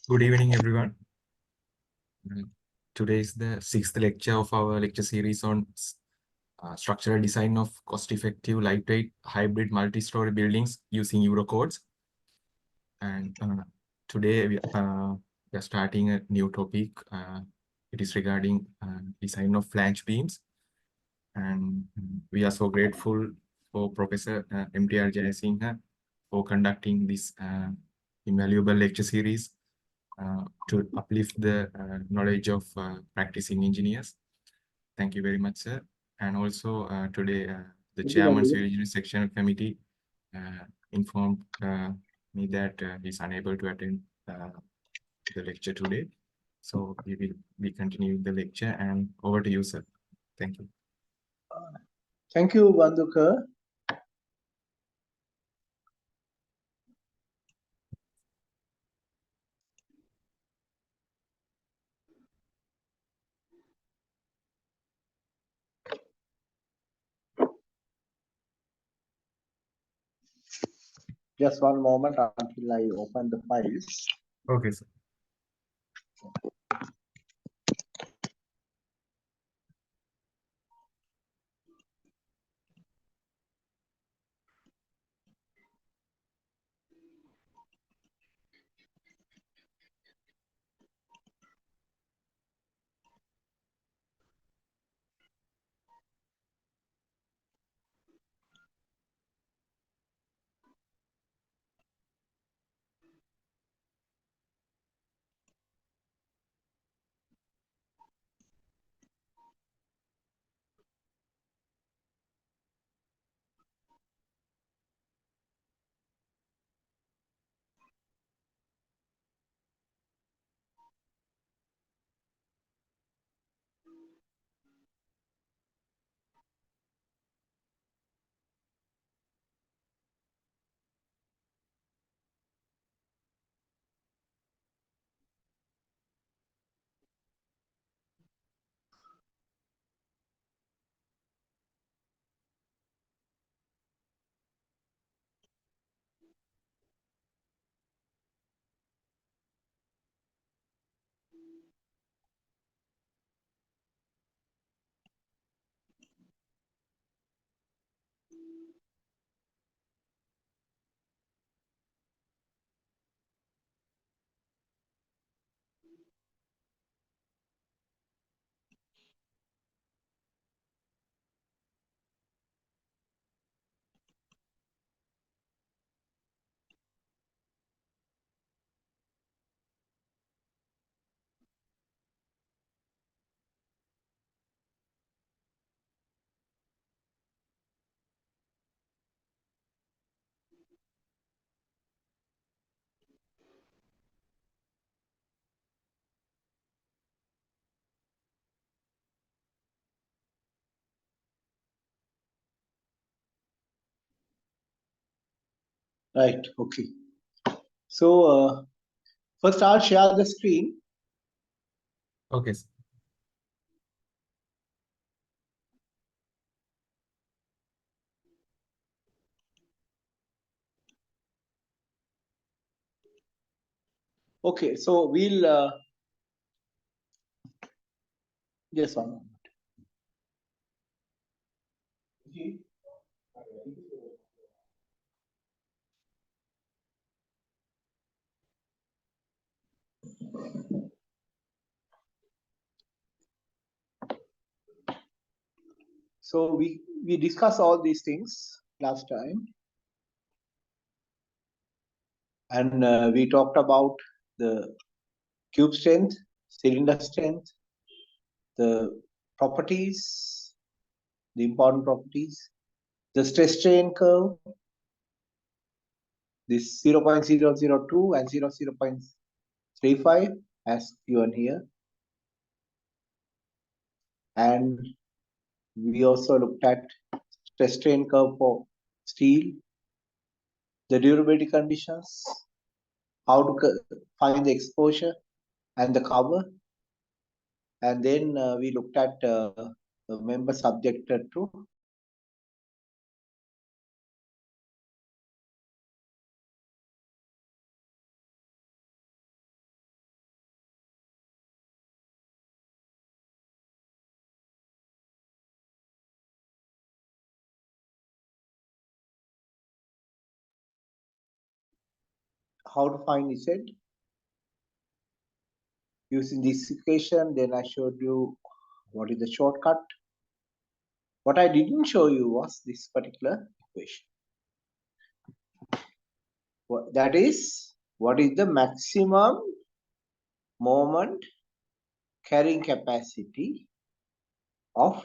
Good evening, everyone. Today is the sixth lecture of our lecture series on structural design of cost-effective, lightweight, hybrid multi-story buildings using Eurocodes. And today we are starting a new topic. It is regarding design of flange beams. And we are so grateful for Professor MTR Jayasinghe for conducting this invaluable lecture series to uplift the knowledge of practicing engineers. Thank you very much, sir. And also today, the chairman of the engineering sectional committee informed me that he's unable to attend the lecture today. So we will be continuing the lecture, and over to you, sir. Thank you. Thank you, Bandhuka. Just one moment until I open the files. Okay, sir. Right, okay. So first I'll share the screen. Okay, sir. Okay, so we'll just one moment. So we discussed all these things last time, and we talked about the cube strength, cylinder strength, the properties, the important properties, the stress strain curve, this 0.002 and 0.35 as given here, and we also looked at stress strain curve for steel, the durability conditions, how to find the exposure and the cover, and then we looked at the member subjected to how to find Z using this equation. Then I showed you what is the shortcut. What I didn't show you was this particular equation. That is, what is the maximum moment carrying capacity of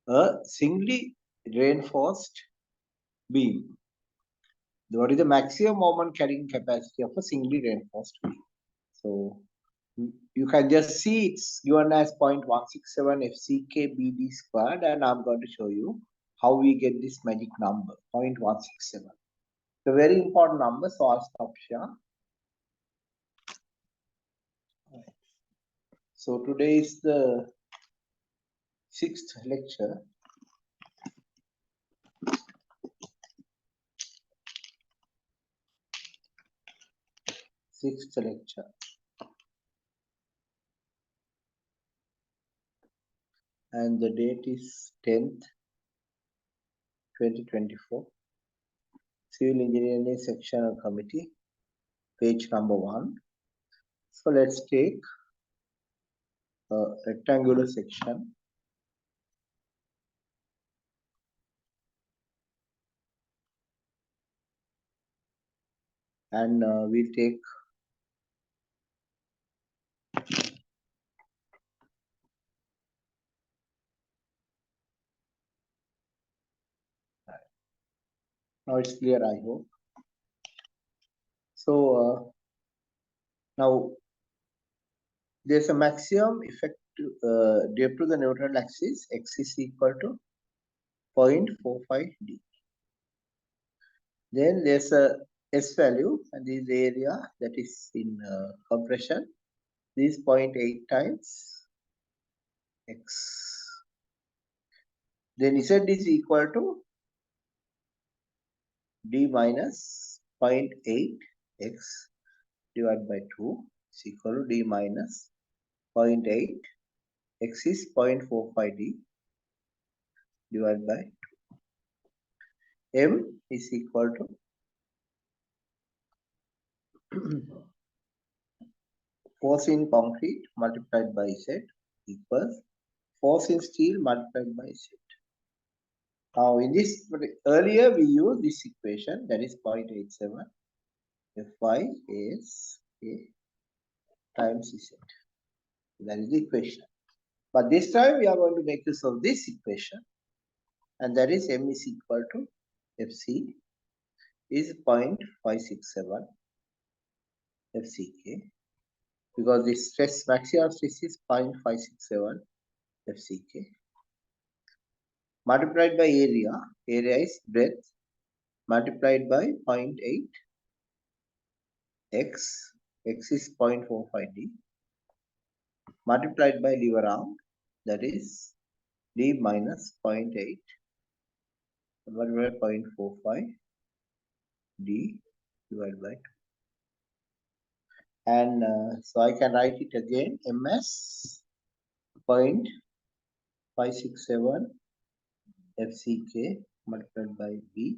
a singly reinforced beam? What is the maximum moment carrying capacity of a singly reinforced beam? So you can just see it's given as 0.167 FCK BD squared, and I'm going to show you how we get this magic number 0.167. It's a very important number, so I'll stop here. So today is the 6th lecture. And the date is 10th 2024. Civil Engineering Sectional Committee, page number 1. So let's take a rectangular section. And we'll take now it's clear, I hope. So now there's a maximum effective depth to the neutral axis. X is equal to 0.45 d. Then there's a S value, and this area that is in compression. This is 0.8 times X. Then Z is equal to d minus 0.8 X divided by 2 is equal to d minus 0.8. X is 0.45 d divided by 2. M is equal to force in concrete multiplied by Z equals force in steel multiplied by Z. Now in this, earlier we used this equation, that is 0.87 Fy is A times Z. That is the equation. But this time we are going to make use of this equation, and that is M is equal to Fc is 0.567 FCK, because the stress maximum stress is 0.567 FCK, multiplied by area. Area is breadth multiplied by 0.8 X. X is 0.45 d multiplied by lever arm, that is d minus 0.8 divided by 0.45 d divided by 2. And so I can write it again, ms 0.567 FCK multiplied by b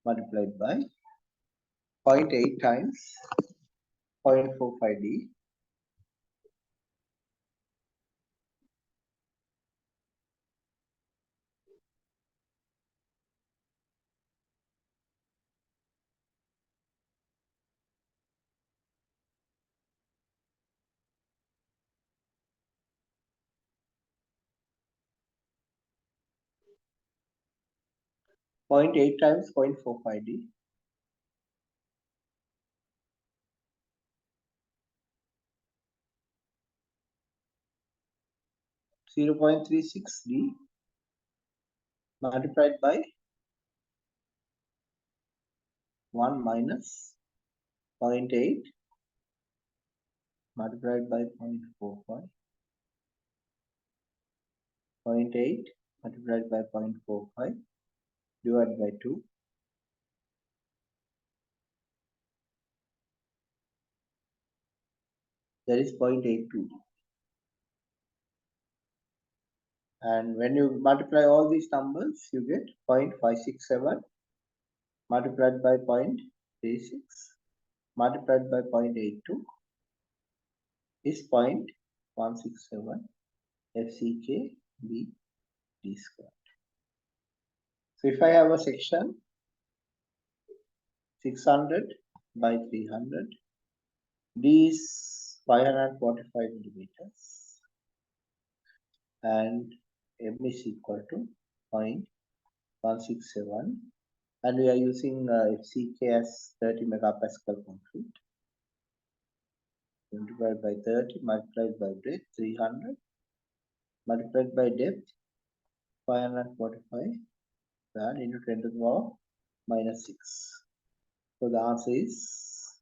multiplied by 0.8 times 0.45 d .8 times 0.45 d 0.36 d multiplied by 1 minus 0.8 multiplied by 0.45, 0.8 multiplied by 0.45 divided by 2. That is 0.82. And when you multiply all these numbers, you get 0.567 multiplied by 0.8 36 multiplied by 0.82 is 0.167 FCK B D squared. So if I have a section 600 by 300, D is 545 millimeters and M is equal to 0.167, and we are using FCK as 30 megapascal concrete. Divided by 30 multiplied by breadth 300 multiplied by depth 545 and into 10 to the power minus 6. So the answer is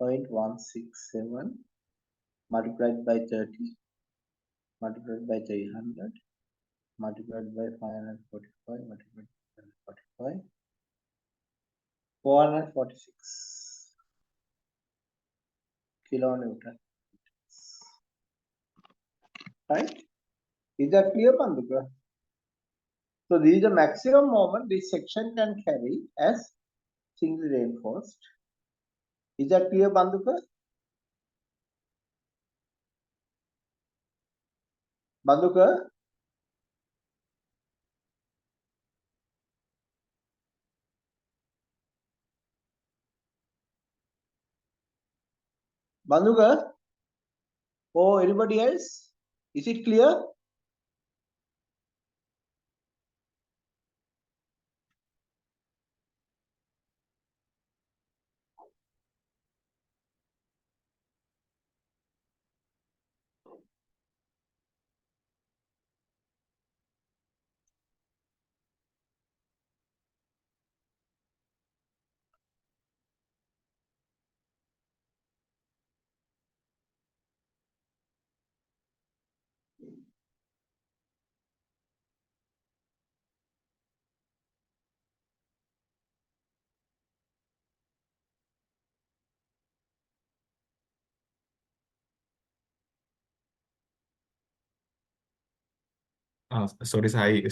0.167 multiplied by 30 multiplied by 300 multiplied by 545 multiplied by 545 446 kilonewton. Right? Is that clear, Pandukar? So this is the maximum moment this section can carry as singly reinforced. Is that clear, Bandhuka? Bandhuka? Bandhuka? Oh, anybody else? Is it clear? Sorry, sir, I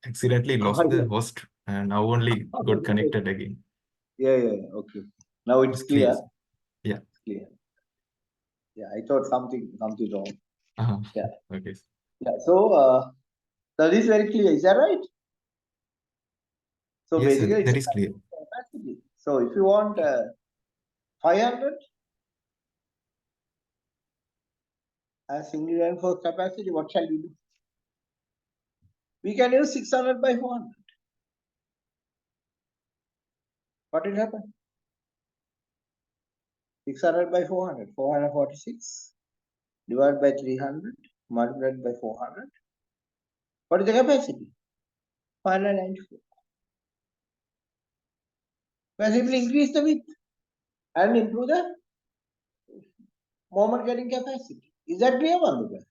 accidentally lost the host and now only got connected again. Yeah. Okay. Now it's clear. Yeah. It's clear. Yeah, I thought something wrong. Yeah. Okay. Yeah. So that is very clear. Is that right? So Yes, basically, that it's is clear. capacity. So if you want 500 as single reinforced capacity, what shall we do? We can use 600 by 400. What will happen? 600 by 400, 446 divided by 300 multiplied by 400. What is the capacity? 594. We simply increase the width and improve the moment getting capacity. Is that clear, Vandhuka?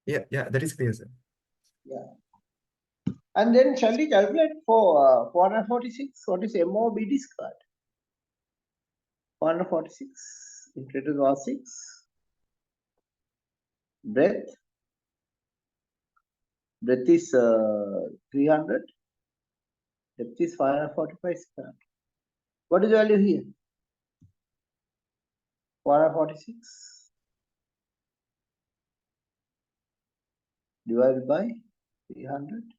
Yeah, that is clear, sir. Yeah. And then shall we calculate for 446? What is MOBD squared? 446 into 10 to the power 6. Breadth is 300. Depth is 545 squared. What is the value here? 446 divided by 300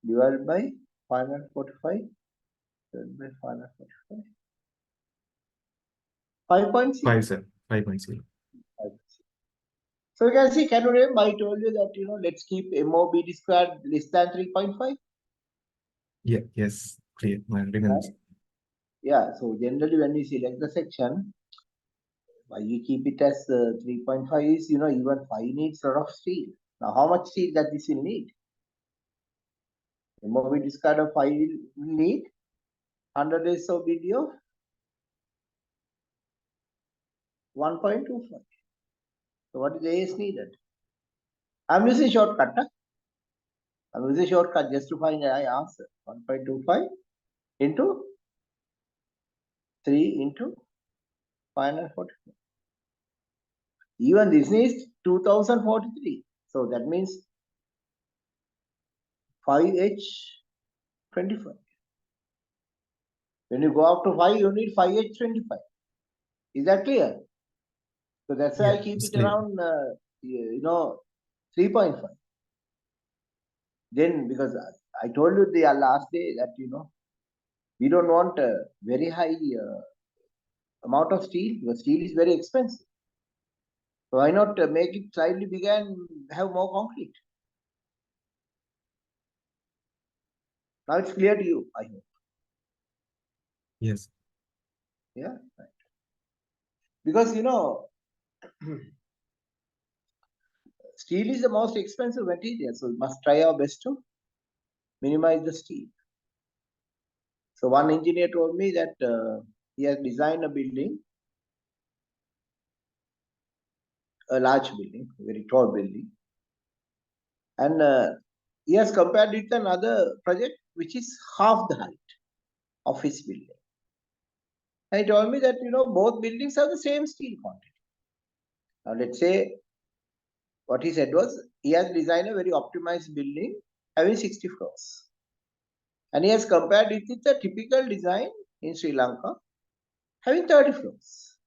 divided by 545 divided by 545. 5.0. 5, sir. 5.0. So you can see, can you remember I told you that, let's keep MOBD squared less than 3.5? Yeah, yes, clear. I remember. Right? Yeah, so generally when we select the section, why we keep it as 3.5 is, even 5 needs a lot of steel. Now, how much steel that this will need? MOBD squared of 5 will need 100 days of BD of 1.25. So what is the AS needed? I'm using shortcut. I'm using shortcut just to find the answer. 1.25 into 3 into 544. Even this is 2043. So that means 5H25. When you go up to 5, you need 5H25. Is that clear? So that's why Yeah, I keep it's it clear. around, 3.5. Then, because I told you the last day that, we don't want a very high amount of steel, because steel is very expensive. So why not make it slightly bigger and have more concrete? Now it's clear to you, I hope. Yes. Yeah. Right. Because, steel is the most expensive material, so we must try our best to minimize the steel. So one engineer told me that he has designed a building, a large building, a very tall building, and he has compared it with another project which is half the height of his building. And he told me that both buildings have the same steel quantity. Now let's say what he said was he has designed a very optimized building having 60 floors. And he has compared it with a typical design in Sri Lanka having 30 floors.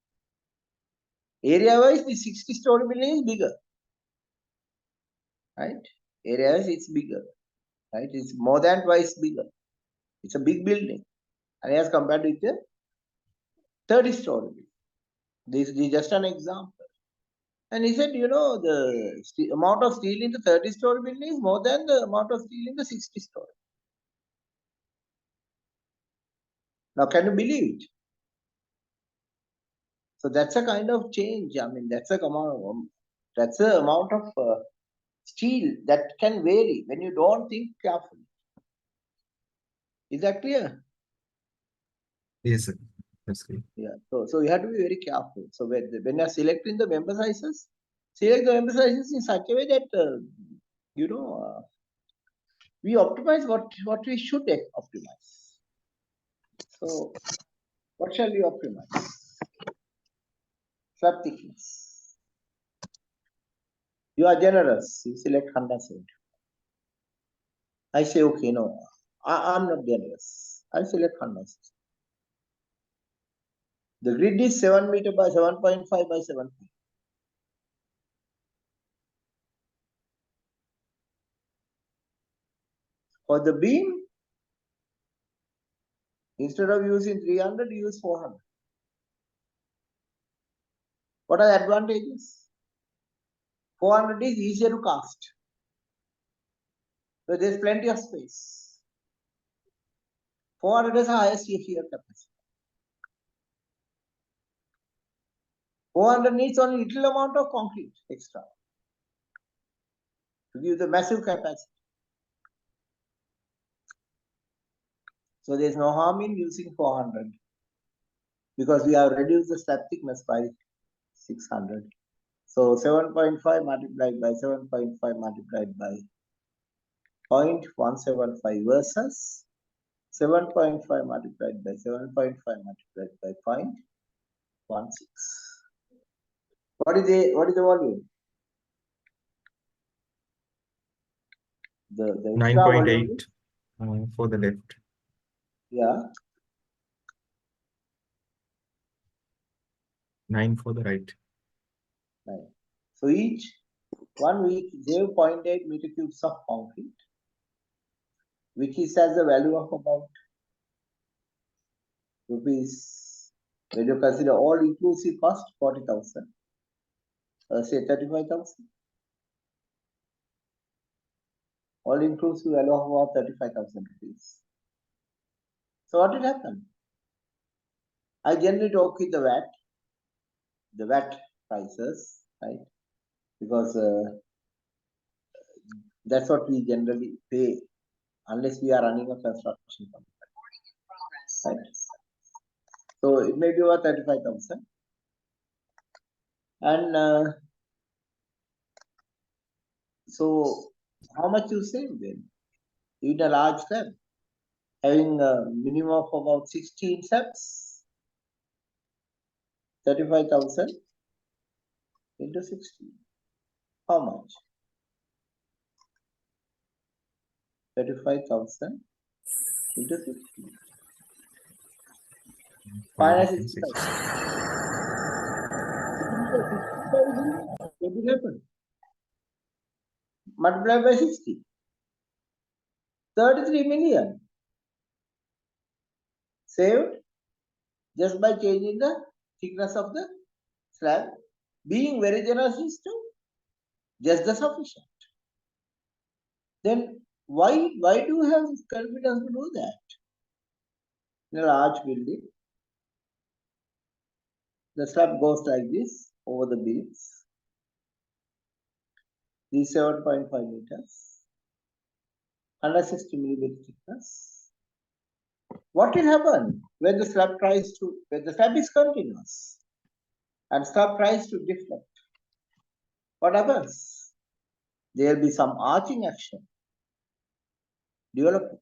Area wise, the 60-story building is bigger. Right? Area wise, it's bigger. Right? It's more than twice bigger. It's a big building. And he has compared with a 30-story building. This is just an example. And he said, the amount of steel in the 30-story building is more than the amount of steel in the 60-story. Now, can you believe it? So that's a kind of change. I mean, that's a amount of steel that can vary when you don't think carefully. Is that clear? Yes, sir. That's clear. Yeah. So you have to be very careful. So when you are selecting the member sizes, select the member sizes in such a way that we optimize what we should optimize. So what shall we optimize? Slab thickness. You are generous. You select 170. I say, okay, no, I'm not generous. I select 160. The grid is 7 meter by 7.5 by 7. For the beam, instead of using 300, use 400. What are the advantages? 400 is easier to cast. So there's plenty of space. 400 is the highest shear capacity. 400 needs only little amount of concrete extra to give the massive capacity. So there's no harm in using 400 because we have reduced the slab thickness by 600. So 7.5 multiplied by 7.5 multiplied by 0.175 versus 7.5 multiplied by 7.5 multiplied by 0.16. What is the volume? The extra volume is 9.8 for the left. yeah 9 for the right. 9. So each 1 week save 0.8 meter cubes of concrete, which is as the value of about rupees. When you consider all inclusive cost 40,000, say 35,000. All inclusive value of about 35,000 rupees. So what will happen? I generally talk with the VAT prices, right? Because that's what we generally pay unless we are running a construction company. Right? So it may be about 35,000. And so how much you save then? In a large slab, having a minimum of about 16 slabs, 35,000 into 16. How much? 35,000 into 16. 565. What will happen? Multiply by 60. 33 million. Saved just by changing the thickness of the slab. Being very generous is to just the sufficient. Then why do you have confidence to do that? In a large building, the slab goes like this over the beams. These 7.5 meters, 160 millimeter thickness. What will happen when the slab is continuous and slab tries to deflect? What happens? There will be some arching action developing.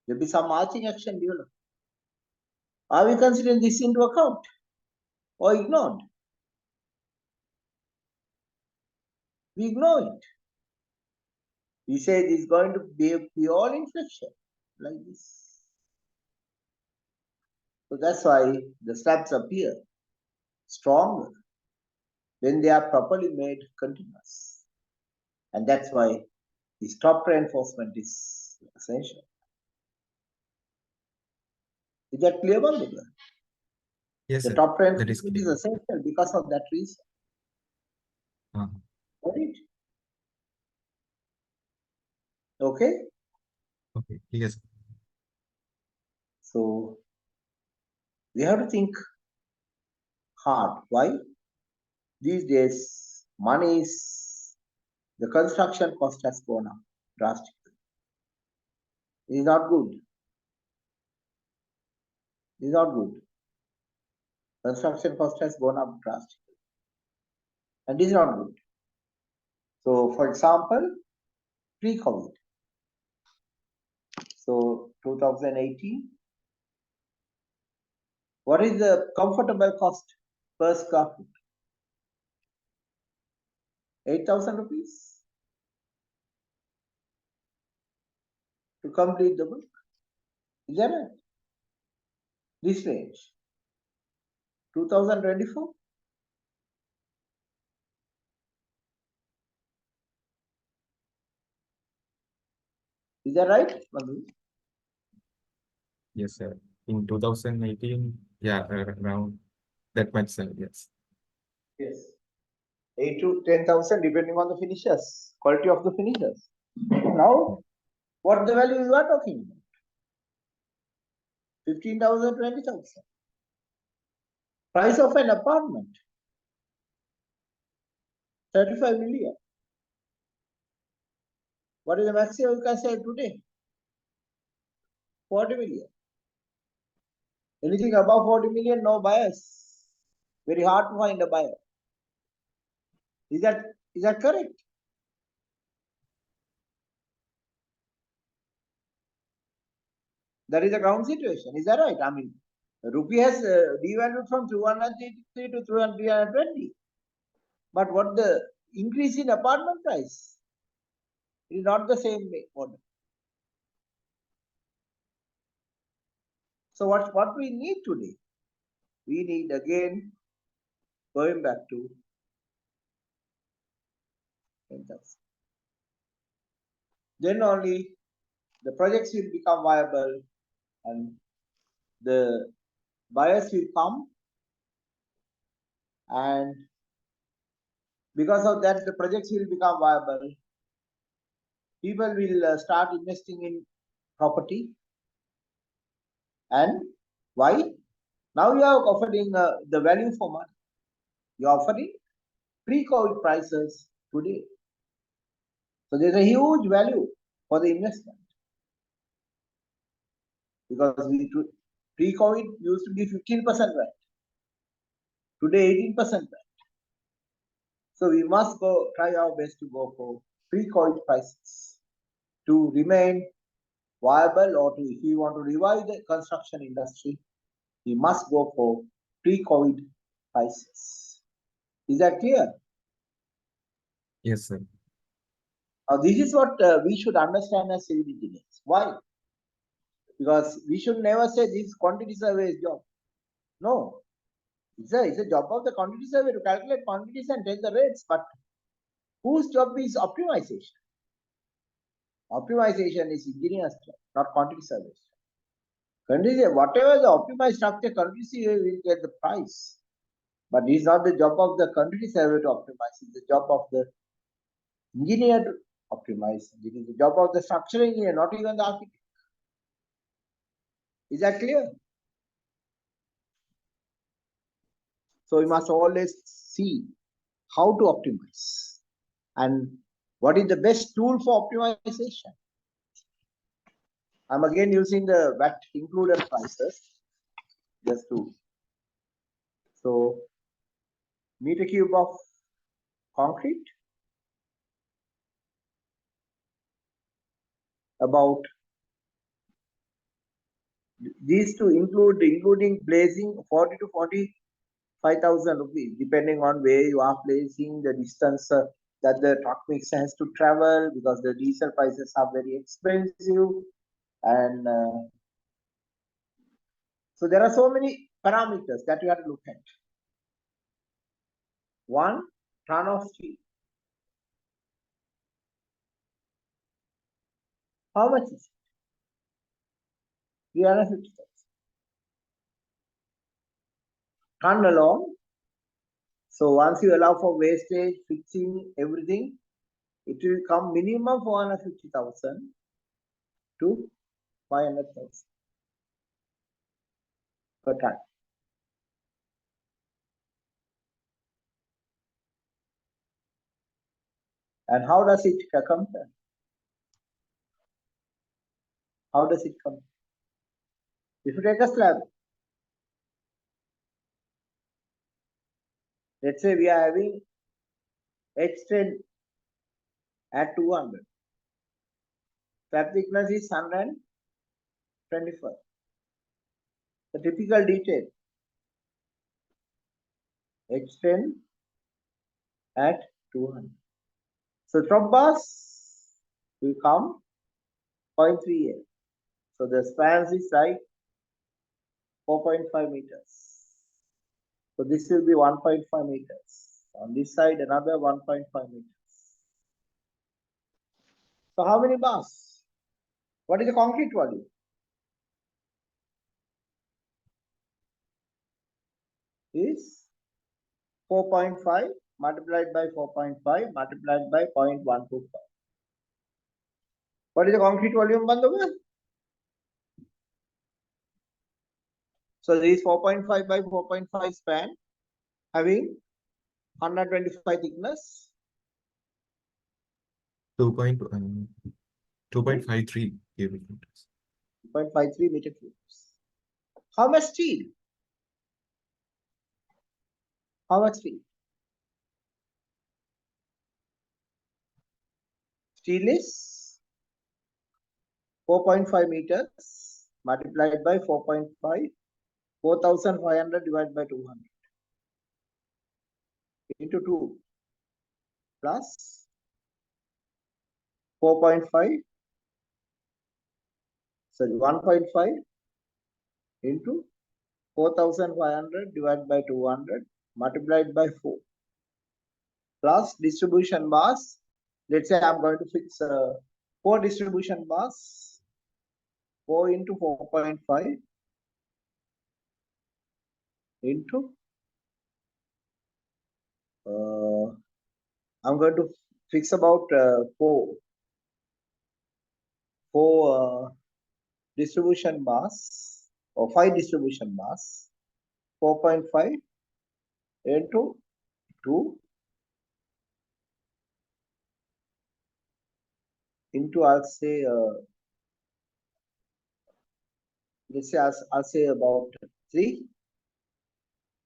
There will be some arching action developing. Are we considering this into account or ignored? We ignore it. We say it is going to be a pure inflection like this. So that's why the slabs appear stronger when they are properly made continuous. And that's why this top reinforcement is essential. Is that clear, Bandhuga? Yes, the sir. top That is reinforcement is clear. essential because of that reason. Right? Okay? Okay, yes. So we have to think hard. Why? These days, the construction cost has gone up drastically. It is not good. It is not good. Construction cost has gone up drastically. And it is not good. So, for example, pre-COVID. So, 2018, what is the comfortable cost per square foot? 8,000 rupees to complete the work. Is that right? This range. 2024. Is that right, Madhu? Yes, sir. In 2018, yeah, around that much, sir. Yes. Yes. 8 to 10,000 depending on the finishers, quality of the finishers. Now, what the value you are talking about? 15,000, 20,000. Price of an apartment, 35 million. What is the maximum you can sell today? 40 million. Anything above 40 million, no buyers. Very hard to find a buyer. Is that correct? That is the ground situation. Is that right? I mean, the rupee has devalued from 283 to 320. But what the increase in apartment price? It is not the same order. So what we need today? We need again going back to 10,000. Then only the projects will become viable and the buyers will come, and because of that the projects will become viable. People will start investing in property. And why? Now you are offering the value for money. You are offering pre-COVID prices today. So there's a huge value for the investment. Because pre-COVID used to be 15% rent. Today 18% rent. So we must try our best to go for pre-COVID prices to remain viable, or if we want to revive the construction industry, we must go for pre-COVID prices. Is that clear? Yes, sir. Now, this is what we should understand as civil engineers. Why? Because we should never say this quantity survey is job. No, it's a job of the quantity survey to calculate quantities and tell the rates. But whose job is optimization? Optimization is engineer's job, not quantity survey. Whatever the optimized structure, quantity survey will get the price. But it's not the job of the quantity survey to optimize. It's the job of the engineer to optimize. It is the job of the structural engineer, not even the architect. Is that clear? So we must always see how to optimize and what is the best tool for optimization. I'm again using the VAT included prices just to. So meter cube of concrete about these two including blazing 40 to 45,000 rupees depending on where you are placing the distance that the truck mix has to travel, because the diesel prices are very expensive, and so there are so many parameters that you have to look at. 1 ton of steel, how much is it? 350,000 ton alone. So once you allow for wastage, fixing, everything, it will come minimum 450,000 to 500,000 per ton. And how does it compare? How does it compare? If you take a slab, let's say we are having H10 at 200. Slab thickness is 125. The typical detail, H10 at 200. So top bars will come 0.38. So the spans is like 4.5 meters. So this will be 1.5 meters. On this side, another 1.5 meters. So how many bars? What is the concrete volume? Is 4.5 multiplied by 4.5 multiplied by 0.125. What is the concrete volume, Bandhavan? So this 4.5 by 4.5 span having 125 thickness. 2.53 cubic meters. 0.53 meter cubes. How much steel? How much steel? Steel is 4.5 meters multiplied by 4.5, 4,500 divided by 200 into 2 plus 4.5, sorry, 1.5 into 4,500 divided by 200 multiplied by 4 plus distribution bars. Let's say I'm going to fix 4 distribution bars. 4 into 4.5 into I'm going to fix about 4 distribution bars or 5 distribution bars. 4.5 into 2 into I'll say let's say I'll say about 3,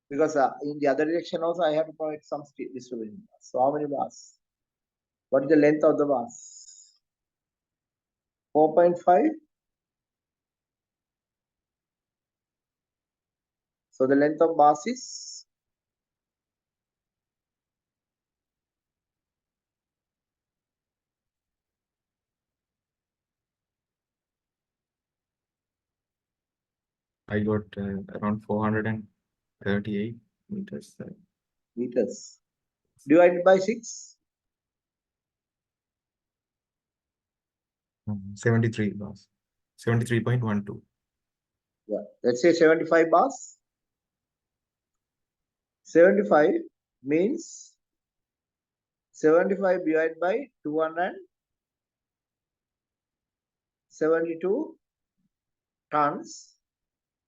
because in the other direction also I have to provide some distribution bars. So how many bars? What is the length of the bars? 4.5. So the length of bars is I got around 438 meters. Meters. Divided by 6. 73 bars. 73.12. Yeah. Let's say 75 bars. 75 means 75 divided by 272 tons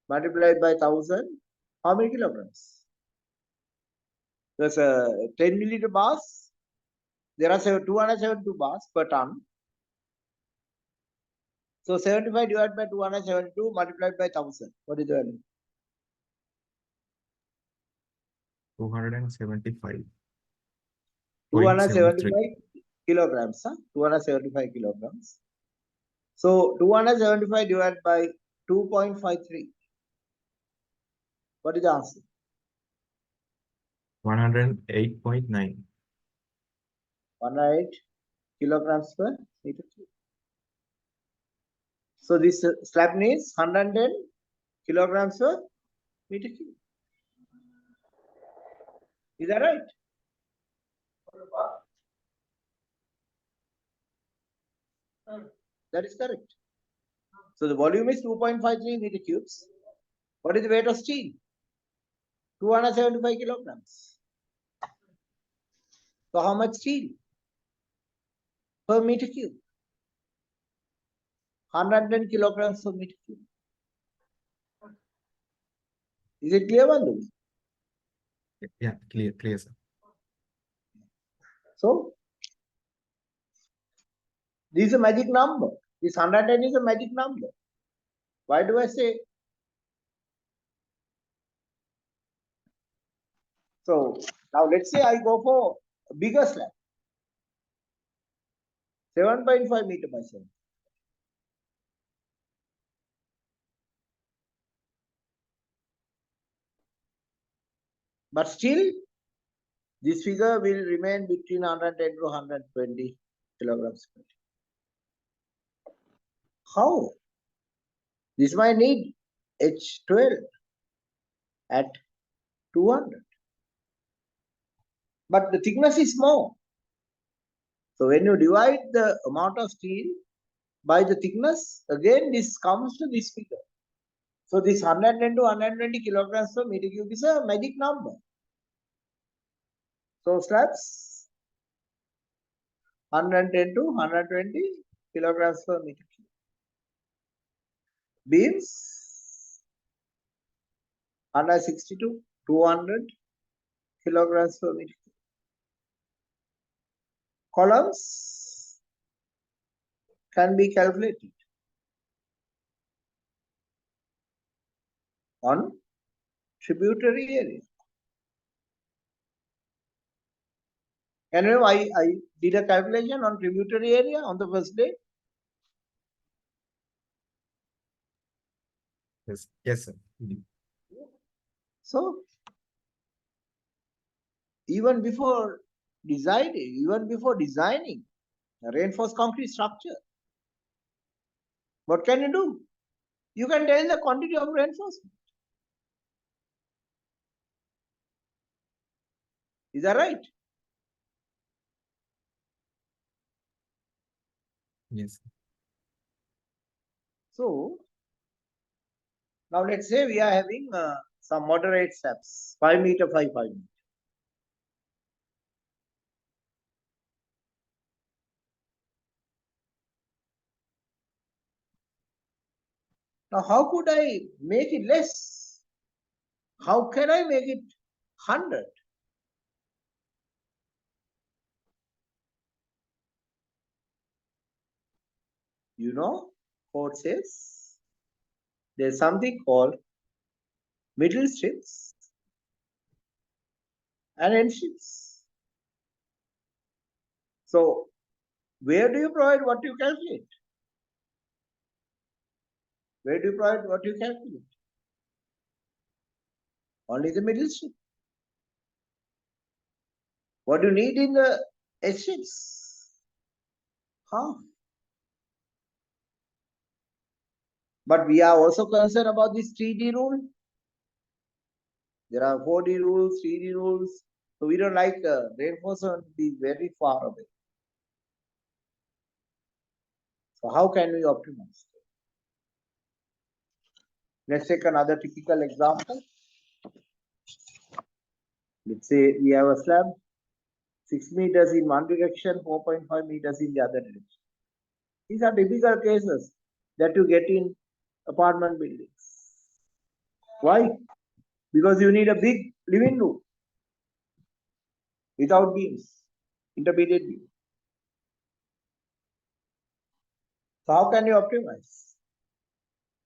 multiplied by 1000. How many kilograms? There's a 10 milliliter bars. There are 272 bars per ton. So 75 divided by 272 multiplied by 1000. What is the value? 275. 275 kilograms. 275 kilograms. So 275 divided by 2.53. What is the answer? 108.9. 108 kilograms per meter cube. So this slab needs 110 kilograms per meter cube. Is that right? That is correct. So the volume is 2.53 meter cubes. What is the weight of steel? 275 kilograms. So how much steel per meter cube? 110 kilograms per meter cube. Is it clear, Bandhu? Yeah, clear, sir. So this is a magic number. This 110 is a magic number. Why do I say? So now let's say I go for a bigger slab. 7.5 meter by 7. But still, this figure will remain between 110 to 120 kilograms. How? This might need H12 at 200. But the thickness is more. So when you divide the amount of steel by the thickness, again this comes to this figure. So this 110 to 120 kilograms per meter cube is a magic number. So slabs 110 to 120 kilograms per meter cube. Beams 160 to 200 kilograms per meter cube. Columns can be calculated on tributary area. And you know, I did a calculation on tributary area on the first day. Yes, sir. So even before designing a reinforced concrete structure, what can you do? You can tell the quantity of reinforcement. Is that right? Yes. So now let's say we are having some moderate steps, 5 meter, 5 meter. Now how could I make it less? How can I make it 100? You know, code says there's something called middle strips and end strips. So where do you provide what you calculate? Where do you provide what you calculate? Only the middle strip. What do you need in the edge strips? Half. But we are also concerned about this 3D rule. There are 4D rules, 3D rules. So we don't like reinforcement to be very far away. So how can we optimize? Let's take another typical example. Let's say we have a slab, 6 meters in one direction, 4.5 meters in the other direction. These are typical cases that you get in apartment buildings. Why? Because you need a big living room without beams, intermediate beams. So how can you optimize?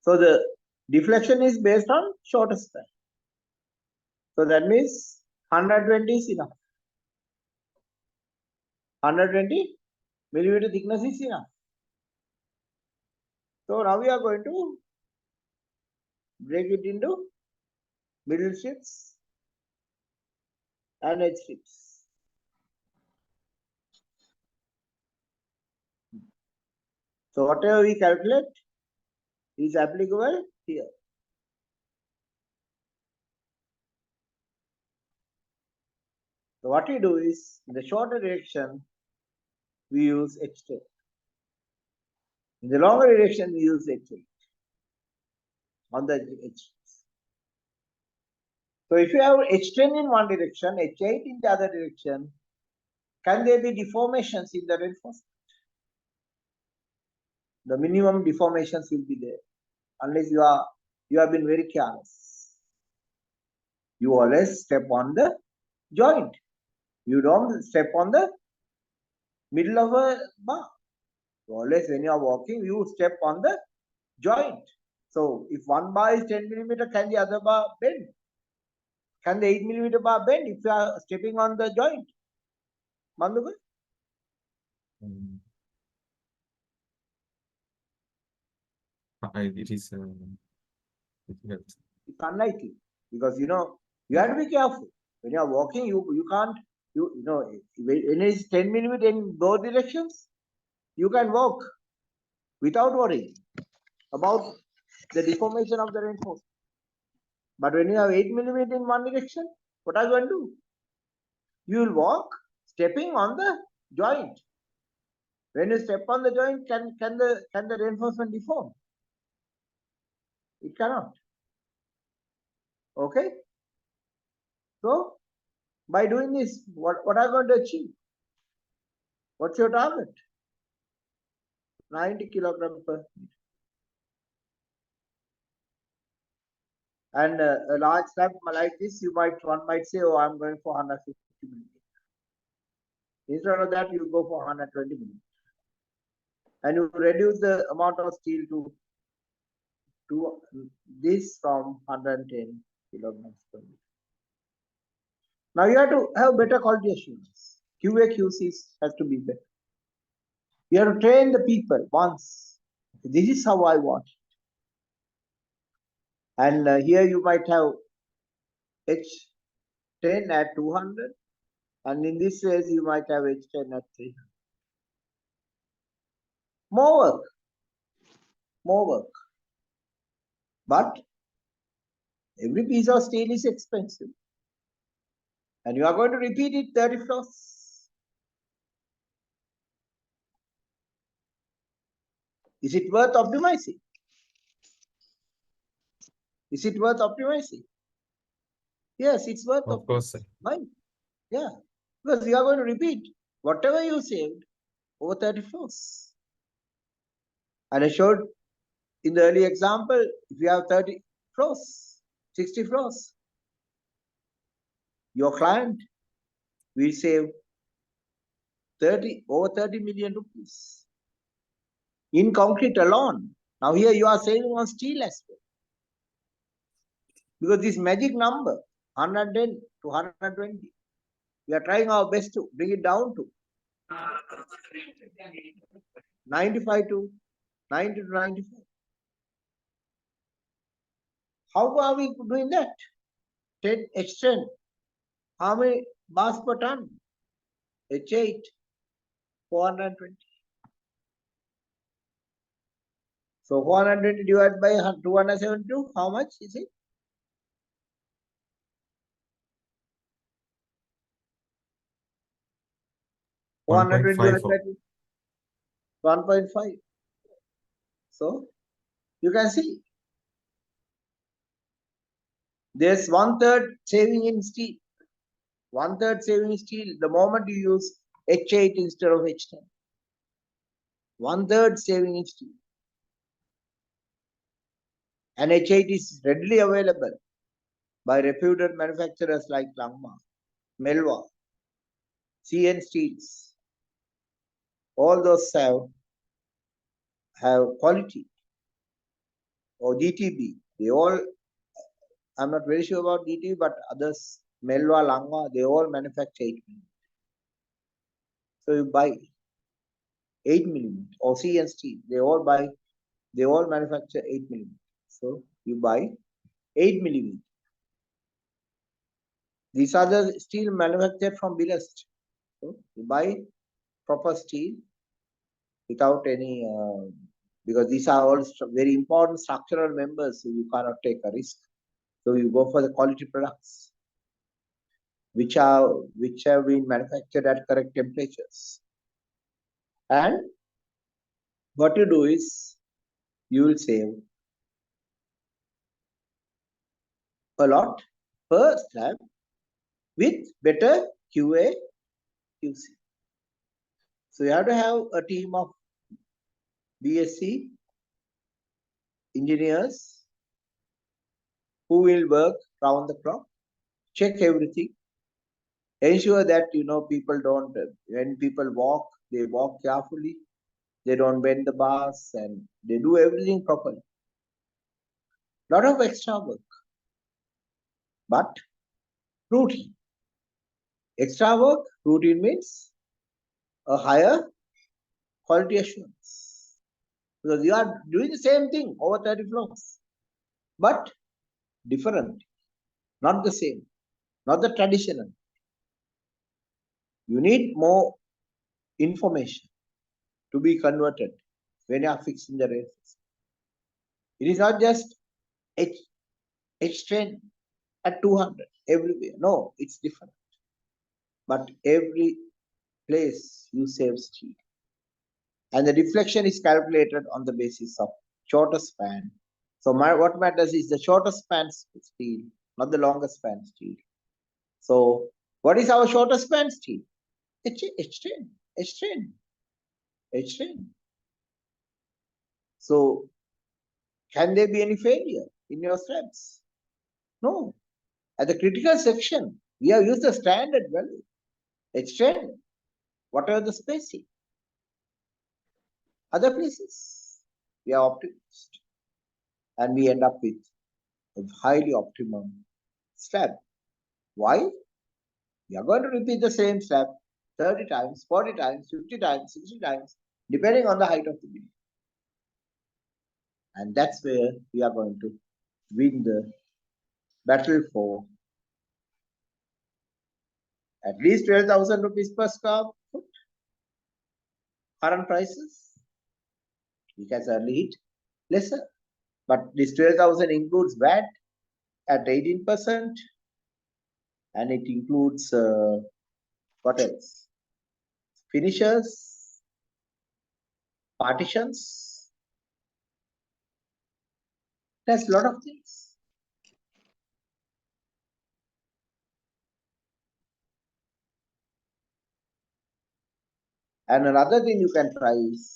So the deflection is based on shorter span. So that means 120 is enough. 120 millimeter thickness is enough. So now we are going to break it into middle strips and edge strips. So whatever we calculate is applicable here. So what we do is, in the shorter direction, we use H10. In the longer direction, we use H8 on the edge. So if you have H10 in one direction, H8 in the other direction, can there be deformations in the reinforcement? The minimum deformations will be there, unless you have been very careless. You always step on the joint. You don't step on the middle of a bar. So always when you are walking, you step on the joint. So if one bar is 10 millimeter, can the other bar bend? Can the 8 millimeter bar bend if you are stepping on the joint? Manduga? It is difficult. It's unlikely, because you have to be careful. When you are walking, you can't, when it is 10 millimeter in both directions, you can walk without worrying about the deformation of the reinforcement. But when you have 8 millimeter in one direction, what are you going to do? You will walk stepping on the joint. When you step on the joint, can the reinforcement deform? It cannot. Okay? So by doing this, what are you going to achieve? What's your target? 90 kilograms per meter. And a large slab like this, one might say, oh, I'm going for 150 millimeters. Instead of that, you go for 120 millimeters. And you reduce the amount of steel to this from 110 kilograms per meter. Now you have to have better quality assurance. QA QC has to be better. You have to train the people once. This is how I want it. And here you might have H10 at 200, and in this case you might have H10 at 300. More work. But every piece of steel is expensive. And you are going to repeat it 30 floors. Is it worth optimizing? Is it worth optimizing? Yes, it's worth Of course, sir. Why? Yeah, because you are going to repeat whatever you saved over 30 floors. And I showed in the early example, if you have 30 floors, 60 floors, your client will save over 30 million rupees in concrete alone. Now here you are saving on steel as well. Because this magic number, 110 to 120, we are trying our best to bring it down to 95 to 90 to 95. How are we doing that? 10 H10. How many bars per ton? H8, 420. So 420 divided by 272, how much is it? 420 divided by 1.5. So you can see there's 1/3 saving in steel. 1/3 saving in steel the moment you use H8 instead of H10. 1/3 saving in steel. And H8 is readily available by reputed manufacturers like Langma, Melva, CN Steels. All those have quality, or DTB. They all, I'm not very sure about DTB, but others, Melva, Langma, they all manufacture 8mm. So you buy 8mm, or CN Steel. They all manufacture 8mm. So you buy 8mm. These are the steel manufactured from billets. So you buy proper steel without any, because these are all very important structural members, so you cannot take a risk. So you go for the quality products, which have been manufactured at correct temperatures. And what you do is you will save a lot per slab with better QA QC. So you have to have a team of BSc engineers who will work round the clock, check everything, ensure that people don't, when people walk, they walk carefully, they don't bend the bars, and they do everything properly. Lot of extra work, but routine. Extra work, routine means a higher quality assurance, because you are doing the same thing over 30 floors, but different, not the same, not the traditional. You need more information to be converted when you are fixing the rails. It is not just H10 at 200 everywhere. No, it's different. But every place you save steel. And the deflection is calculated on the basis of shorter span. So what matters is the shorter span steel, not the longer span steel. So what is our shorter span steel? H10, H10, H10. So can there be any failure in your slabs? No. At the critical section, we have used the standard value, H10, whatever the spacing. Other places, we are optimized, and we end up with a highly optimum slab. Why? We are going to repeat the same slab 30 times, 40 times, 50 times, 60 times, depending on the height of the building. And that's where we are going to win the battle for at least 12,000 rupees per square foot. Current prices, we can certainly hit lesser. But this 12,000 includes VAT at 18%, and it includes what else? Finishers, partitions. There's a lot of things. And another thing you can try is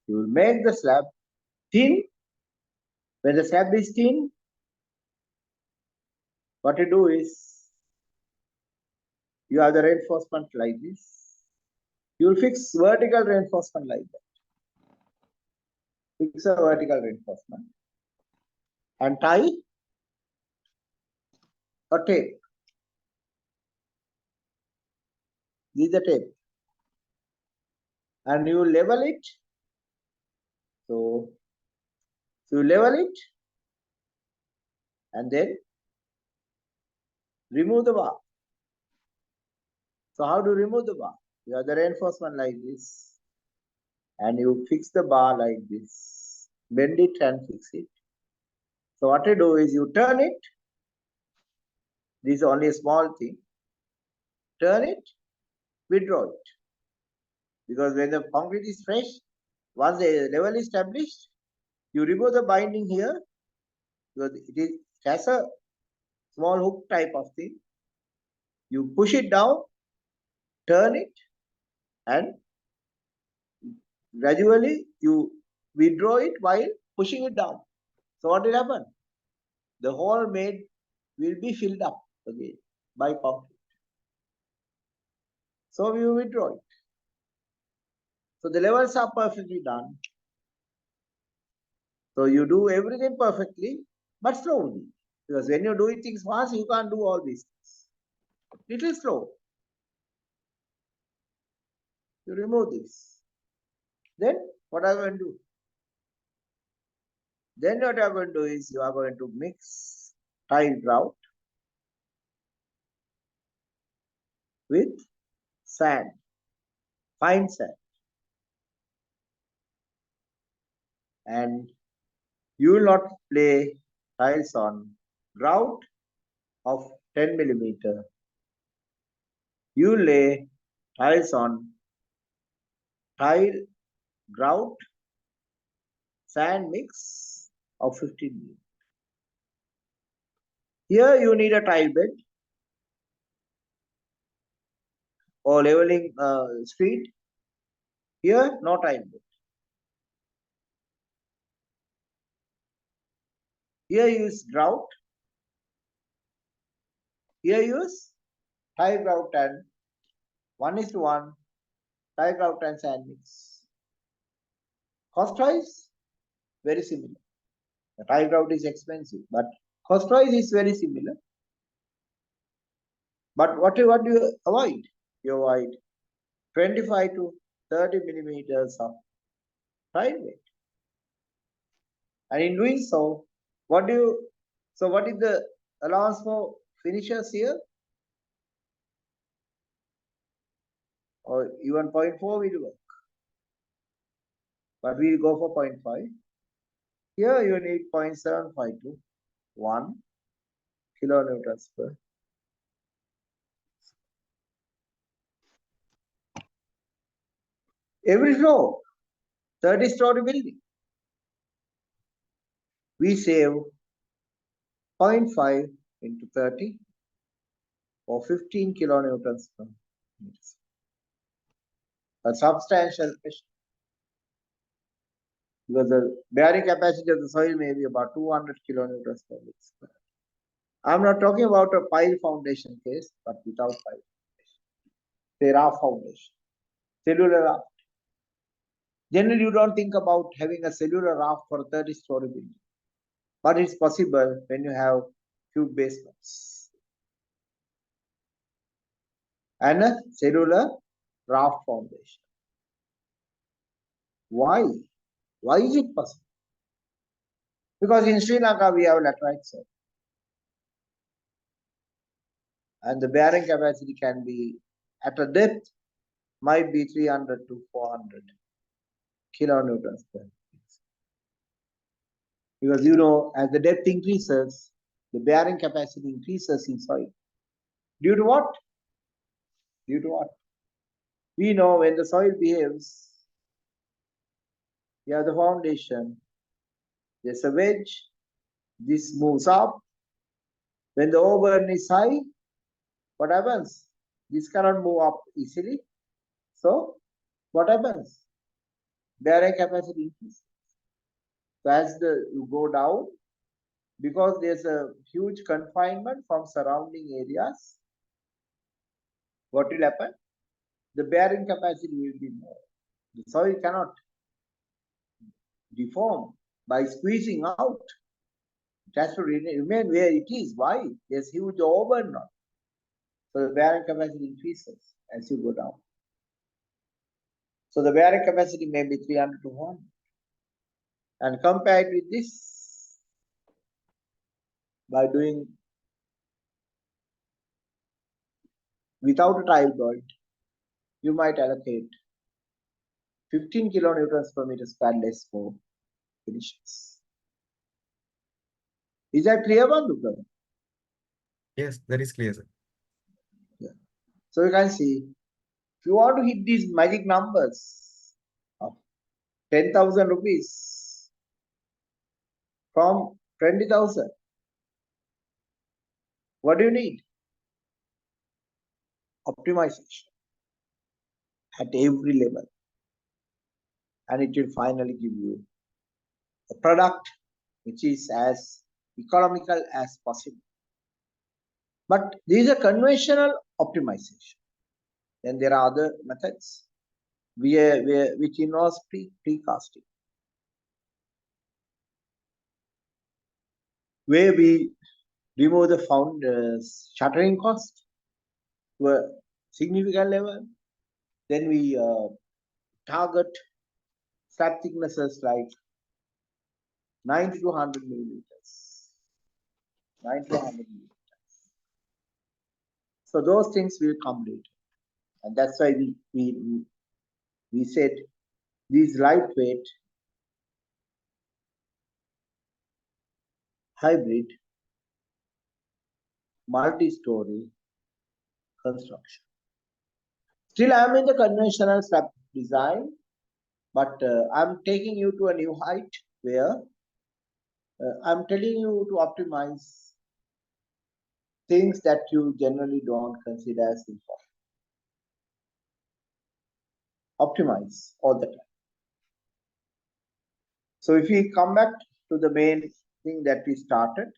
you will make the slab thin. When the slab is thin, what you do is you have the reinforcement like this. You will fix vertical reinforcement like that. Fix a vertical reinforcement and tie a tape. This is the tape. And you level it. So you level it and then remove the bar. So how do you remove the bar? You have the reinforcement like this, and you fix the bar like this, bend it and fix it. So what you do is you turn it. This is only a small thing. Turn it, withdraw it. Because when the concrete is fresh, once the level is established, you remove the binding here, because it has a small hook type of thing. You push it down, turn it, and gradually you withdraw it while pushing it down. So what will happen? The hole made will be filled up again by concrete. So you withdraw it. So the levels are perfectly done. So you do everything perfectly, but slowly. Because when you're doing things fast, you can't do all these things. Little slow. You remove this. Then what are you going to do? Then what you are going to do is you are going to mix tile grout with sand, fine sand. And you will not lay tiles on grout of 10 millimeter. You lay tiles on tile grout sand mix of 15 millimeter. Here you need a tile bed or leveling street. Here no tile bed. Here use grout. Here use tile grout and 1:1 tile grout and sand mix. Cost-wise, very similar. The tile grout is expensive, but cost-wise is very similar. But what do you avoid? You avoid 25 to 30 millimeters of tile weight. And in doing so, what is the allowance for finishers here? Or even 0.4 will work. But we'll go for 0.5. Here you need 0.75 to 1 kilonewtons per. Every floor, 30-story building, we save 0.5 into 30 or 15 kilonewtons per meter. A substantial question. Because the bearing capacity of the soil may be about 200 kilonewtons per meter square. I'm not talking about a pile foundation case, but without pile foundation. Say raft foundation, cellular raft. Generally, you don't think about having a cellular raft for a 30-story building. But it's possible when you have few basements. And a cellular raft foundation. Why? Why is it possible? Because in Sri Lanka we have laterite soil. And the bearing capacity can be at a depth might be 300 to 400 kilonewtons per meter. Because you know, as the depth increases, the bearing capacity increases in soil. Due to what? Due to what? We know when the soil behaves, you have the foundation, there's a wedge, this moves up. When the overburn is high, what happens? This cannot move up easily. So, what happens? Bearing capacity increases. So, as you go down, because there's a huge confinement from surrounding areas, what will happen? The bearing capacity will be more. The soil cannot deform by squeezing out. It has to remain where it is. Why? There's huge overburn now. So the bearing capacity increases as you go down. So the bearing capacity may be 300 to 1. And compared with this, by doing without a trial point, you might allocate 15 kilonewtons per meter square less for finishes. Is that clear, Bandhuka? Yes, that is clear, sir. Yeah. So you can see, if you want to hit these magic numbers of 10,000 rupees from 20,000, what do you need? Optimization at every level. And it will finally give you a product which is as economical as possible. But these are conventional optimization. Then there are other methods which involves precasting, where we remove the shuttering cost to a significant level. Then we target slab thicknesses like 90 to 100 millimeters. 90 to 100 millimeters. So those things will come later. And that's why we said these lightweight hybrid multi-story construction. Still, I am in the conventional slab design, but I'm taking you to a new height where I'm telling you to optimize things that you generally don't consider as important. Optimize all the time. So if we come back to the main thing that we started,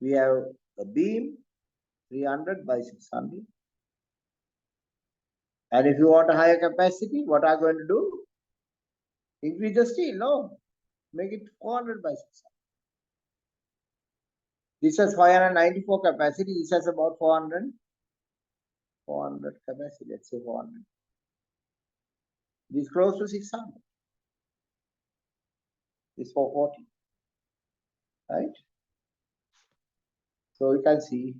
we have a beam 300 by 600. And if you want a higher capacity, what are you going to do? Increase the steel? No. Make it 400 by 600. This has 594 capacity. This has about 400 capacity. Let's say 400. This is close to 600. This 440. Right? So you can see,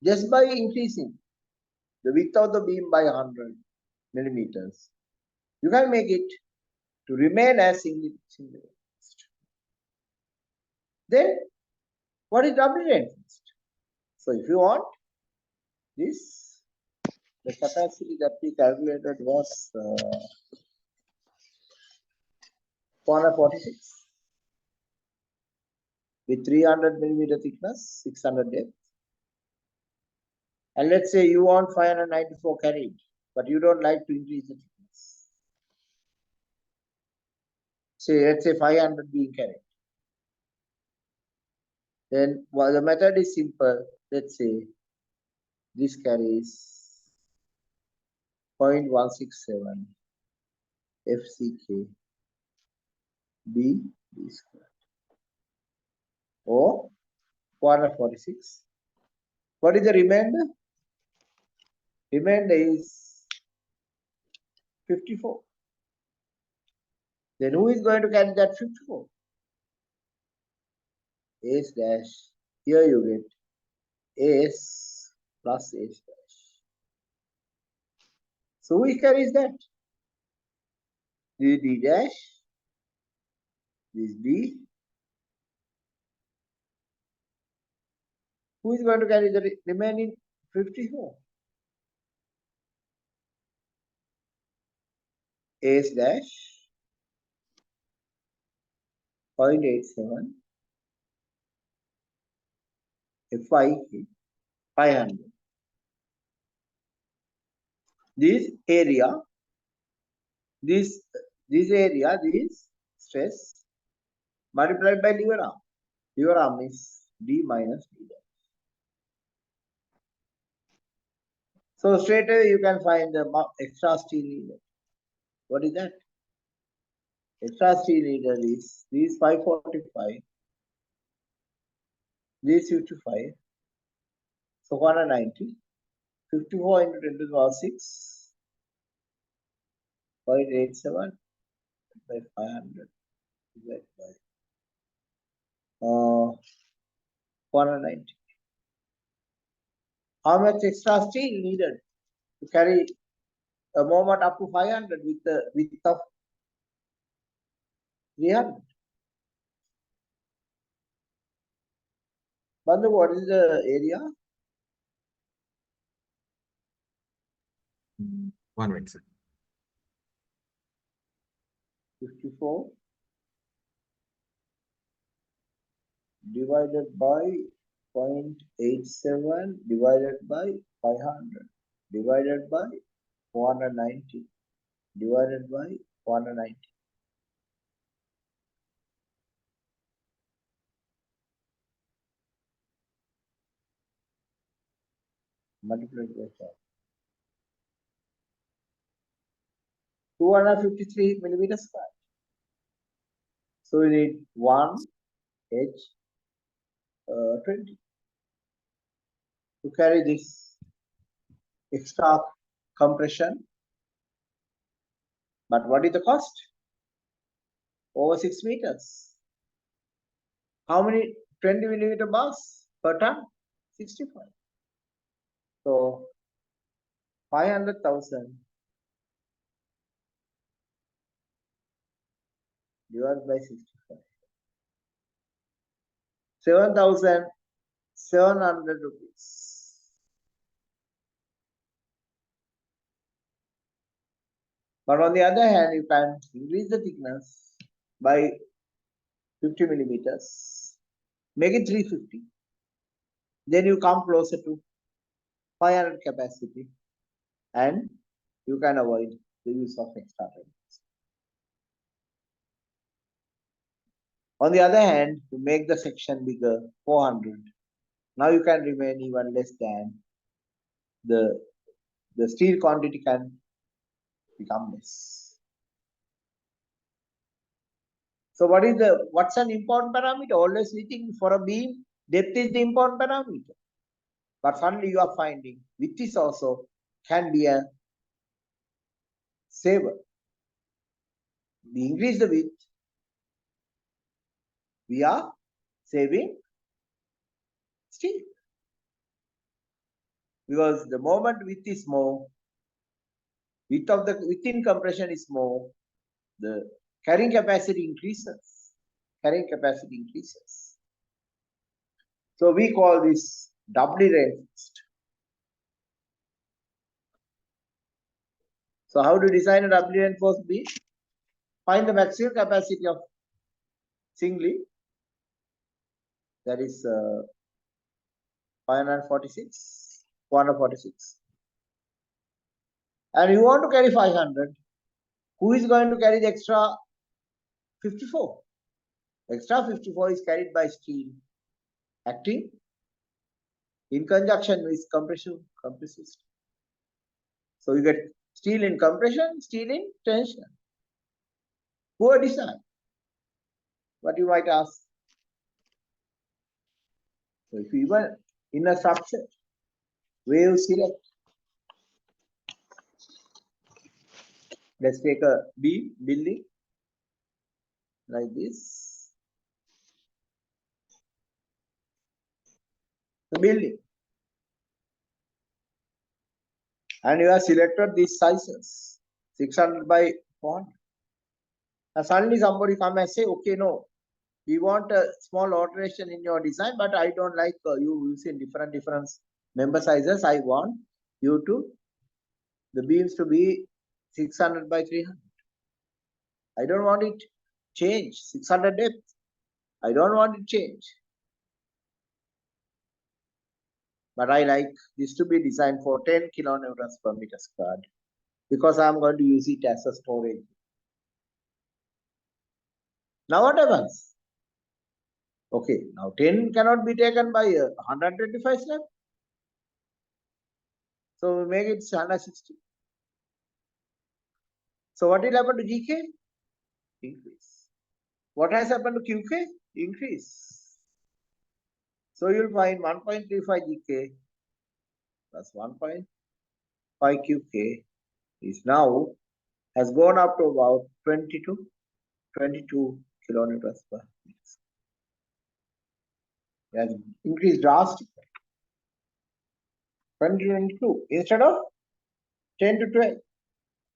just by increasing the width of the beam by 100 millimeters, you can make it to remain as single. Then what is doubly reinforced? So if you want this, the capacity that we calculated was 446 with 300 millimeter thickness, 600 depth. And let's say you want 594 carried, but you don't like to increase the thickness. Say, let's say 500 being carried. Then the method is simple. Let's say this carries 0.167 FCK B squared or 446. What is the remainder? Remainder is 54. Then who is going to carry that 54? S dash. Here you get S plus S dash. So who carries that? This D dash, this D. Who is going to carry the remaining 54? S dash 0.87 Fi 500. This area, this area, this stress multiplied by lever arm. Lever arm is D minus D dash. So straight away you can find the extra steel needed. What is that? Extra steel needed is these 545, these 55, so 190, 54 into 10 to the power 6, 0.87 by 500 divided by 190. How much extra steel needed to carry a moment up to 500 with the width of 300? Bandhu, what is the area? 1 minute, sir. 54 divided by 0.87 divided by 500 divided by 490 divided by 490. Multiplied by 5. 253 millimeters square. So we need 1 H 20 to carry this extra compression. But what is the cost? Over 6 meters. How many 20 millimeter bars per ton? 65. So 500,000 divided by 65. 7,700 rupees. But on the other hand, you can increase the thickness by 50 millimeters, make it 350. Then you come closer to 500 capacity and you can avoid the use of extra elements. On the other hand, to make the section bigger, 400, now you can remain even less than the steel quantity can become less. So what's an important parameter? Always we think for a beam, depth is the important parameter. But suddenly you are finding width is also can be a saver. We increase the width, we are saving steel. Because the moment width is more, width of the within compression is more, the carrying capacity increases. Carrying capacity increases. So we call this doubly reinforced. So how to design a doubly reinforced beam? Find the maximum capacity of singly, that is 546, 446. And you want to carry 500. Who is going to carry the extra 54? Extra 54 is carried by steel acting in conjunction with compressive steel. So you get steel in compression, steel in tension. Poor design. What you might ask. So if you even in a structure, where you select, let's take a beam building like this. The building. And you have selected these sizes, 600 by 400. And suddenly somebody come and say, okay, no, we want a small alteration in your design, but I don't like you using different member sizes. I want you to, the beams to be 600 by 300. I don't want it change, 600 depth. I don't want it change. But I like this to be designed for 10 kilonewtons per meter squared because I'm going to use it as a storage. Now what happens? Okay, now 10 cannot be taken by 125 slab. So we make it 160. So what will happen to GK? Increase. What has happened to QK? Increase. So you'll find 1.35 GK plus 1.5 QK is now has gone up to about 22 kilonewtons per meter. It has increased drastically. 2022 instead of 10 to 12.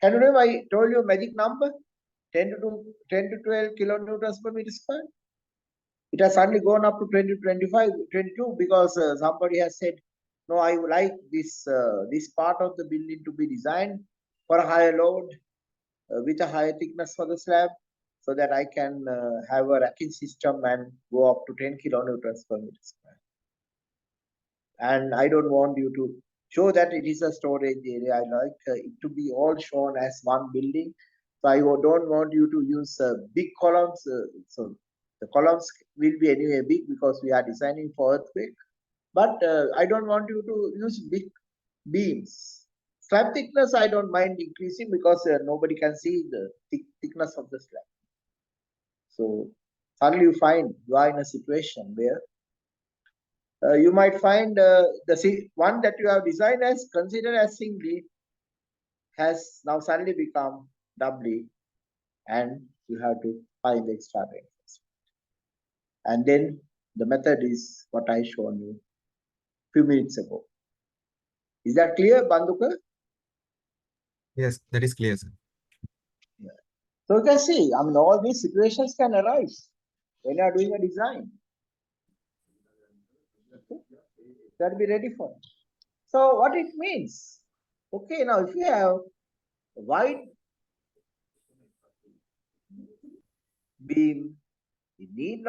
Can you remember I told you magic number? 10 to 12 kilonewtons per meter square. It has suddenly gone up to 20 to 25, 22 because somebody has said, no, I would like this part of the building to be designed for a higher load with a higher thickness for the slab so that I can have a racking system and go up to 10 kilonewtons per meter square. And I don't want you to show that it is a storage area. I like it to be all shown as one building. So I don't want you to use big columns. So the columns will be anyway big because we are designing for earthquake. But I don't want you to use big beams. Slab thickness, I don't mind increasing because nobody can see the thickness of the slab. So suddenly you are in a situation where you might find the one that you have designed as considered as singly has now suddenly become doubly, and you have to find the extra reinforcement. And then the method is what I shown you a few minutes ago. Is that clear, Banduka? Yes, that is clear, sir. Yeah. So you can see, I mean, all these situations can arise when you are doing a design. Okay? You got to be ready for it. So what it means? Okay, now if you have a wide beam, it need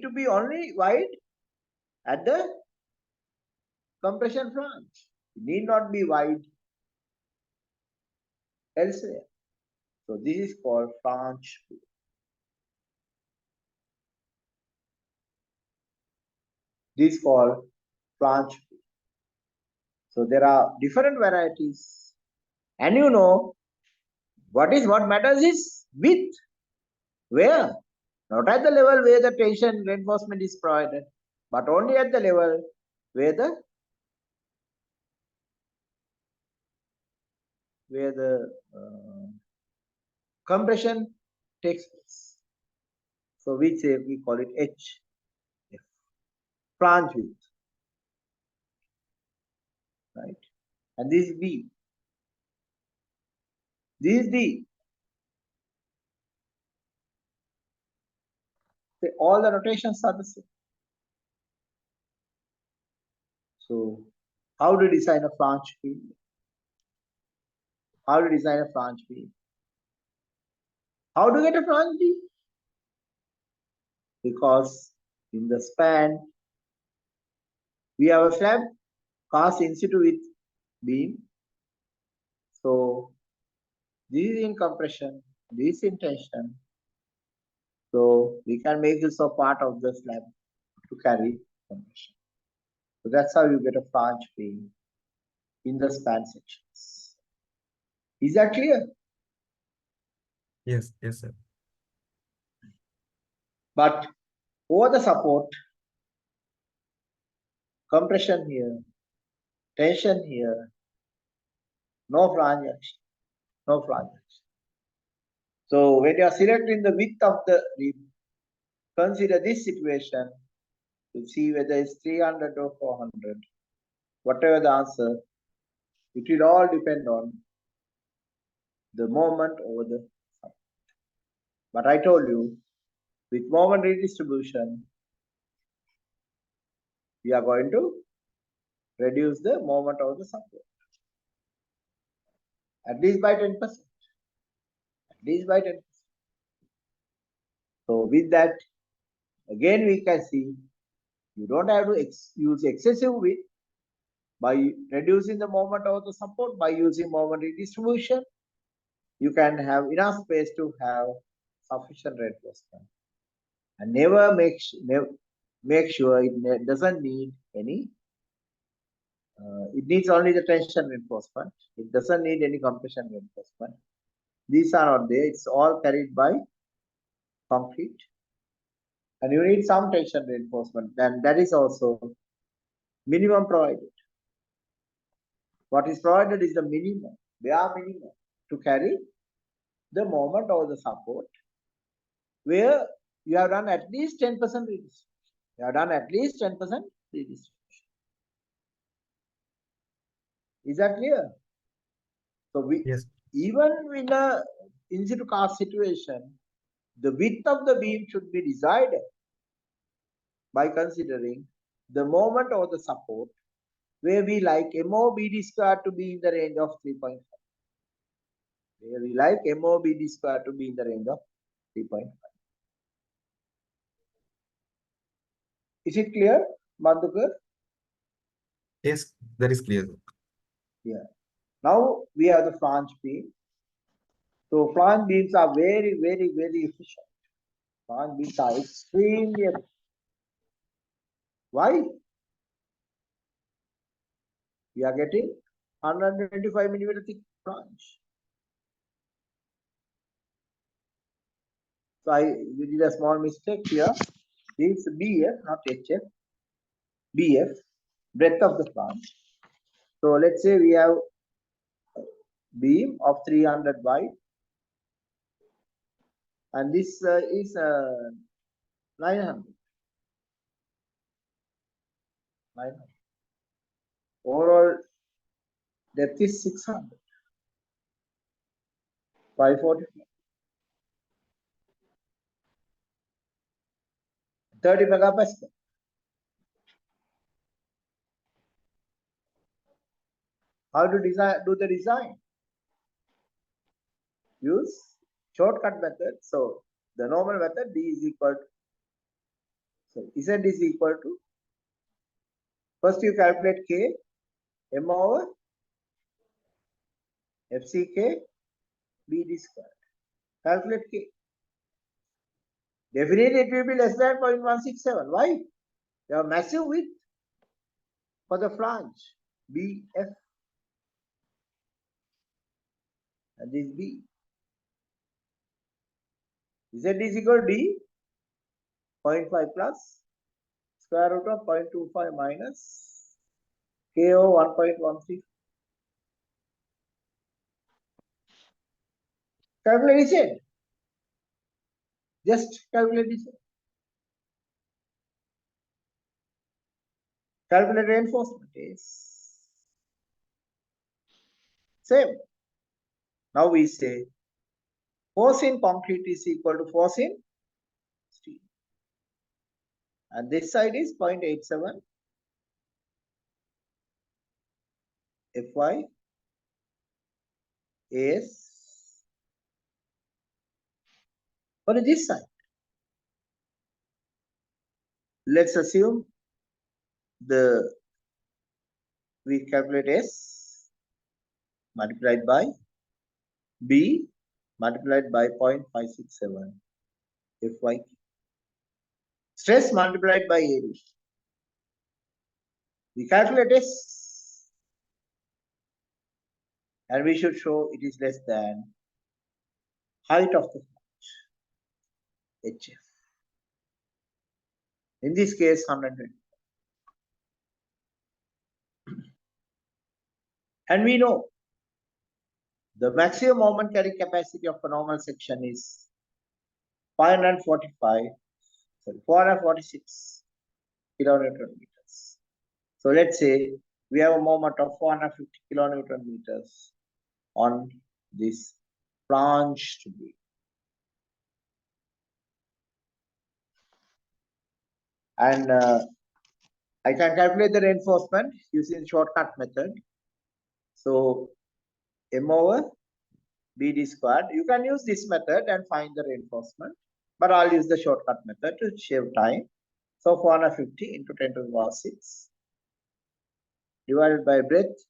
to be only wide at the compression flange. It need not be wide elsewhere. So this is called flange beam. This is called flange beam. So there are different varieties, and you know what matters is width. Where? Not at the level where the tension reinforcement is provided, but only at the level where the compression takes place. So we call it H, flange width, right? And this is B. This is D. So all the notations are the same. So how to design a flange beam? How to design a flange beam? How to get a flange beam? Because in the span, we have a slab cast in situ with beam. So this is in compression, this is in tension. So we can make use of part of the slab to carry compression. So that's how you get a flange beam in the span sections. Is that clear? Yes, sir. But over the support, compression here, tension here, no flange action, no flange action. So when you are selecting the width of the rib, consider this situation to see whether it's 300 or 400. Whatever the answer, it will all depend on the moment over the support. But I told you, with moment redistribution, we are going to reduce the moment over the support. At least by 10%. At least by 10%. So with that, again we can see you don't have to use excessive width by reducing the moment of the support. By using moment redistribution, you can have enough space to have sufficient reinforcement, and never make sure it doesn't need any. It needs only the tension reinforcement. It doesn't need any compression reinforcement. These are not there. It's all carried by concrete. And you need some tension reinforcement, and that is also minimum provided. What is provided is the minimum, bare minimum, to carry the moment or the support, where you have done at least 10% redistribution. You have done at least 10% redistribution. Is that clear? So Yes. even in a in situ cast situation, the width of the beam should be decided by considering the moment or the support, where we like MOBD square to be in the range of 3.5. Where we like MOBD square to be in the range of 3.5. Is it clear, Madhukar? Yes, that is clear. Yeah. Now we have the flange beam. So flange beams are very, very, very efficient. Flange beams are extremely efficient. Why? We are getting 125 millimeter thick flange. So we did a small mistake here. This is BF, not HF. BF, breadth of the flange. So let's say we have beam of 300 wide, and this is 900. 900. Overall depth is 600. 540. 30 megapascal. How to do the design? Use shortcut method. So the normal method D is equal to, so Z is equal to, first you calculate K, M over FCK, BD square. Calculate K. Definitely it will be less than 0.167. Why? You have massive width for the flange, BF, and this B. Z is equal to D, 0.5 plus square root of 0.25 minus KO 1.13. Calculate it. Just calculate it. Calculate reinforcement is same. Now we say force in concrete is equal to force in steel. And this side is 0.87 Fy As. What is this side? Let's assume we calculate S multiplied by B multiplied by 0.567 Fy. Stress multiplied by area. We calculate S, and we should show it is less than height of the flange, HF. In this case, 120. And we know the maximum moment carrying capacity of a normal section is 446 kilonewton meters. So let's say we have a moment of 450 kilonewton meters on this flange to be. And I can calculate the reinforcement using the shortcut method. So M over BD squared. You can use this method and find the reinforcement, but I'll use the shortcut method to save time. So 450 into 10 to the power 6 divided by breadth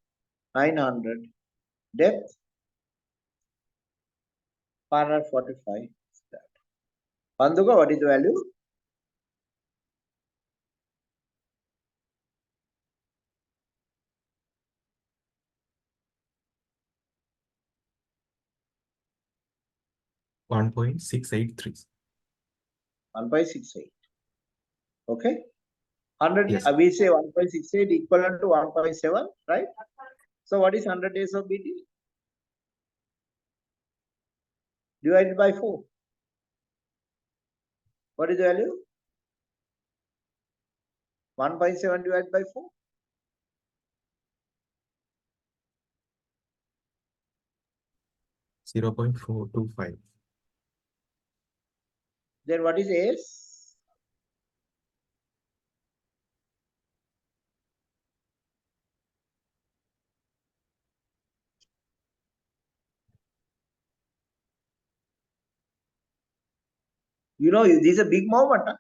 900, depth 545. Panduga, what is the value? $1.683. 1.68. Okay. 100, Yes. we say 1.68 equivalent to 1.7, right? So what is 100 days of BD? Divided by 4. What is the value? 1.7 divided by 4. 0.425. Then what is S? You know, this is a big moment. Huh?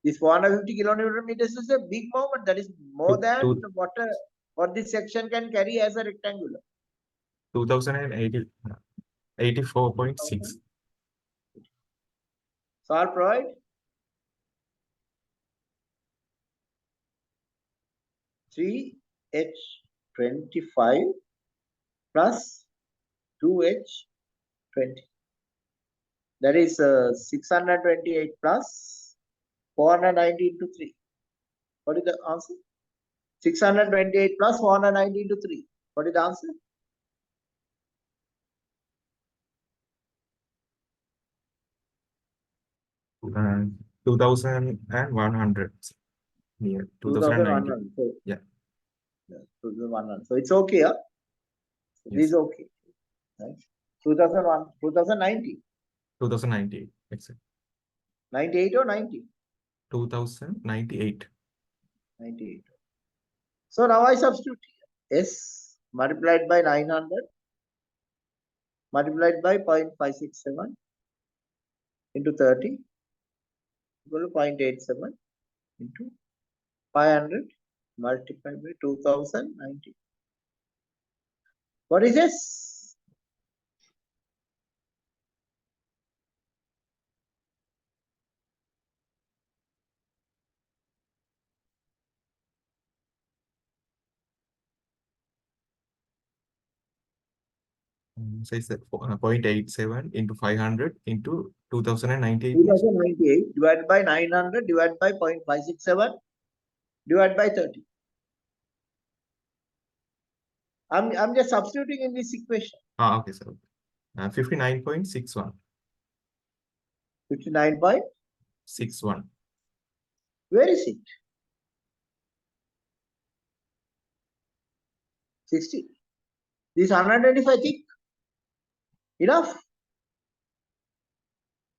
This 450 kilonewton meters is a big moment. That is more than what this section can carry as a rectangular. 84.6. So I'll provide 3H25 plus 2H20. That is 628 plus 490 into 3. What is the answer? 628 plus 490 into 3. What is the answer? Uh, 2,100. Near 2090. 2100. So, Yeah. 2100. So it's okay. Huh? So Yes. this is okay. Right? 2001, 2090. 2098. Exactly. 98 or 90? 2098. 98. So now I substitute here. S multiplied by 900 multiplied by 0.567 into 30 equal to 0.87 into 500 multiplied by 2090. What is this? So it's 0.87 into 500 into 2098. 2098 divided by 900 divided by 0.567 divided by 30. I'm just substituting in this equation. Okay, sir. 59.61. 59.61. Where is it? 60. This 125 thick. Enough.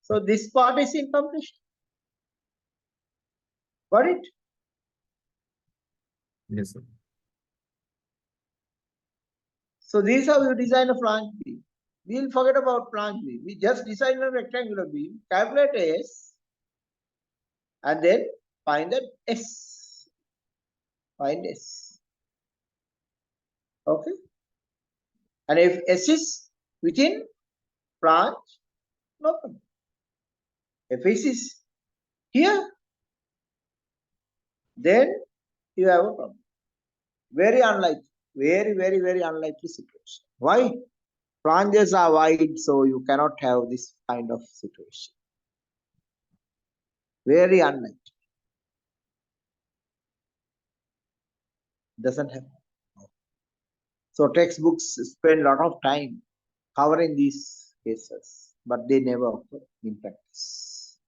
So this part is incomplete. Got it? Yes, sir. So this is how you design a flange beam. We'll forget about flange beam. We just design a rectangular beam, calculate S, and then find that S. Find S. Okay? And if S is within flange, no problem. If S is here, then you have a problem. Very unlikely. Very, very, very unlikely situation. Why? Flanges are wide, so you cannot have this kind of situation. Very unlikely. Doesn't happen. So textbooks spend a lot of time covering these cases, but they never occur in practice.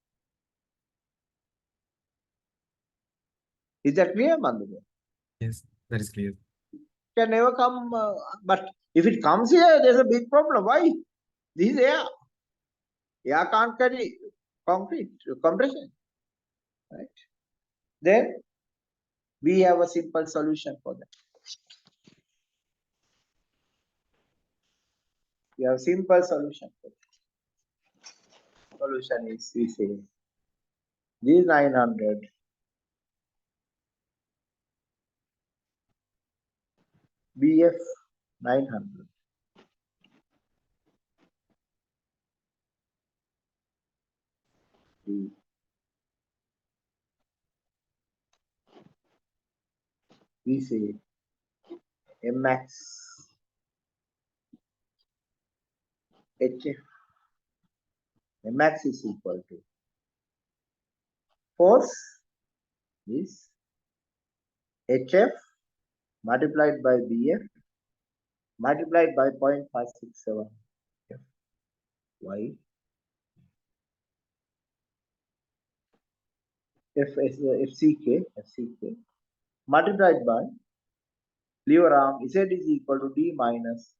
Is that clear, Mandhu? Yes, that is clear. Can never come, but if it comes here, there's a big problem. Why? This is air. Air can't carry concrete compression, right? Then we have a simple solution for that. We have a simple solution for that. Solution is, we say, this 900 BF 900 we say Mmax HF. Mmax is equal to force is HF multiplied by BF multiplied by 0.567 Y FCK multiplied by lever arm Z is equal to D minus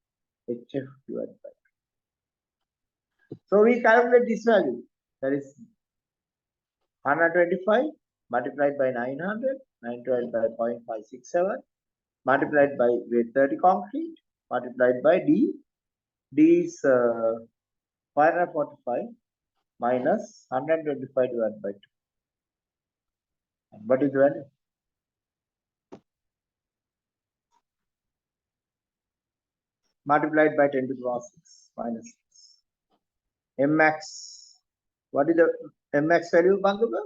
HF divided by. So we calculate this value, that is 125 multiplied by 900, 912 by 0.567, multiplied by weight 30 concrete, multiplied by D. D is 545 minus 125 divided by 2. And what is the value? Multiplied by 10 to the power 6 minus 6. M max. What is the M max value, Bandhuga?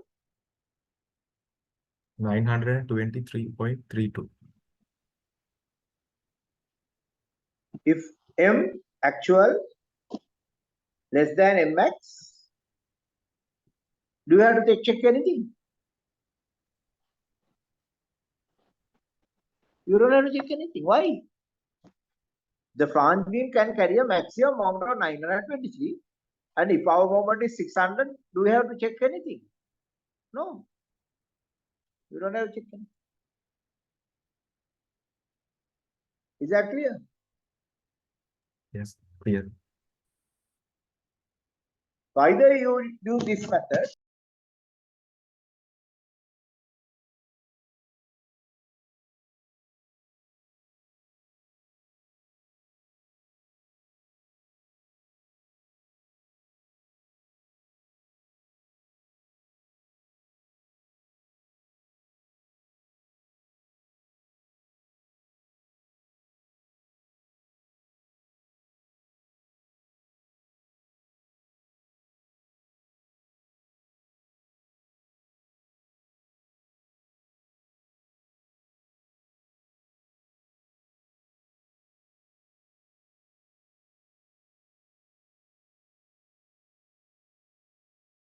923.32. If M actual less than M max, do you have to check anything? You don't have to check anything. Why? The flange beam can carry a maximum moment of 923. And if our moment is 600, do we have to check anything? No. You don't have to check anything. Is that clear? Yes, clear. So either you do this method.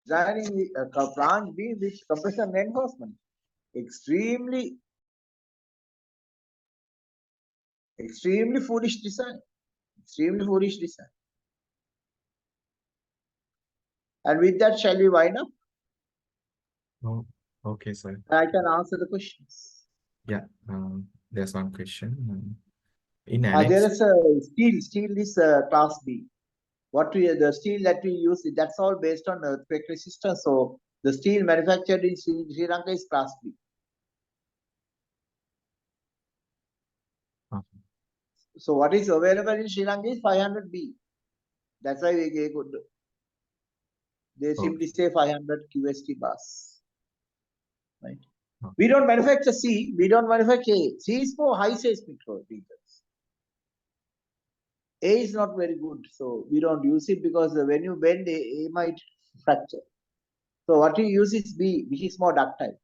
Designing a flange beam with compression reinforcement. Extremely foolish design. Extremely foolish design. And with that, shall we wind up? Oh, okay, sir. I can answer the questions. Yeah, there's one question. In There annex, is a steel is class B. The steel that we use, that's all based on earthquake resistance. So the steel manufactured in Sri Lanka is class B. So what is available in Sri Lanka is 500B. That's why we could. They simply say 500 QST bus. Right. We don't manufacture C. We don't manufacture A. C is for high seismic regions. A is not very good, so we don't use it because when you bend, A might fracture. So what we use is B, which is more ductile.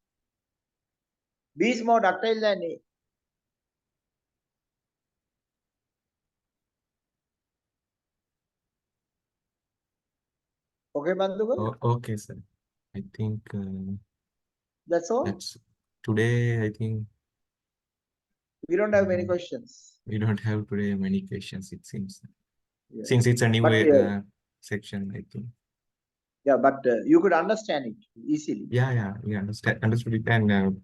B is more ductile than A. Okay, Bandhuga? Okay, sir. I think That's all. that's today. I think we don't have many questions. We don't have today many questions, it seems. Yeah. Since it's a new section, I think. Yeah, but you could understand it easily. Yeah, we understood it, and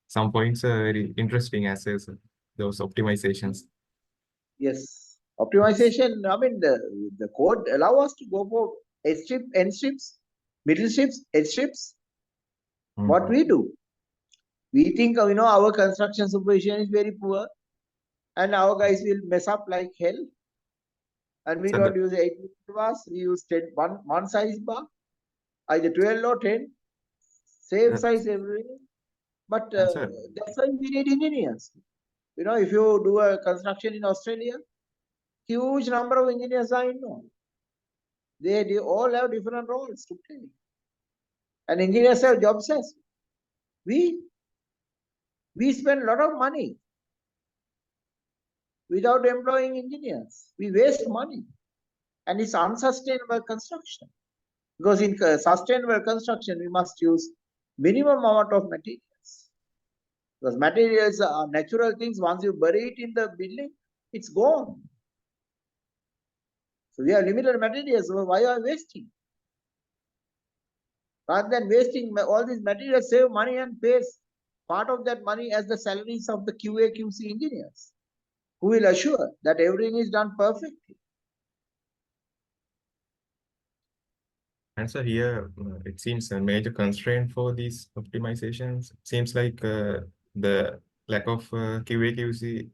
some points are very interesting as well, sir. Those optimizations. Yes, optimization. I mean, the code allow us to go for S strip, N strips, middle strips, H strips. What we do, we think our construction supervision is very poor, and our guys will mess up like hell. And we don't use 8 bars, we use one size bar, either 12 or 10, same size everywhere. But that's why we need engineers. If you do a construction in Australia, huge number of engineers are involved. They all have different roles to play. And engineers have jobs as we spend a lot of money without employing engineers. We waste money. And it's unsustainable construction. Because in sustainable construction, we must use minimum amount of materials. Because materials are natural things. Once you bury it in the building, it's gone. So we have limited materials. So why are we wasting? Rather than wasting all these materials, save money and pay part of that money as the salaries of the QA QC engineers, who will assure that everything is done perfectly. And so here, it seems a major constraint for these optimizations seems like the lack of QA/QC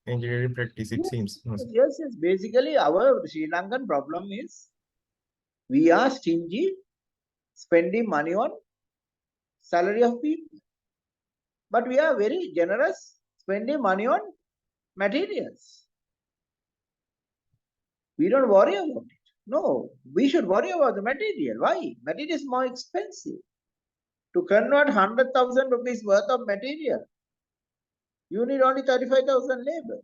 engineering practice, it seems. Yes. Basically, our Sri Lankan problem is we are stingy spending money on salary of people, but we are very generous spending money on materials. We don't worry about it. No, we should worry about the material. Why? Material is more expensive. To convert 100,000 rupees worth of material, you need only 35,000 labor.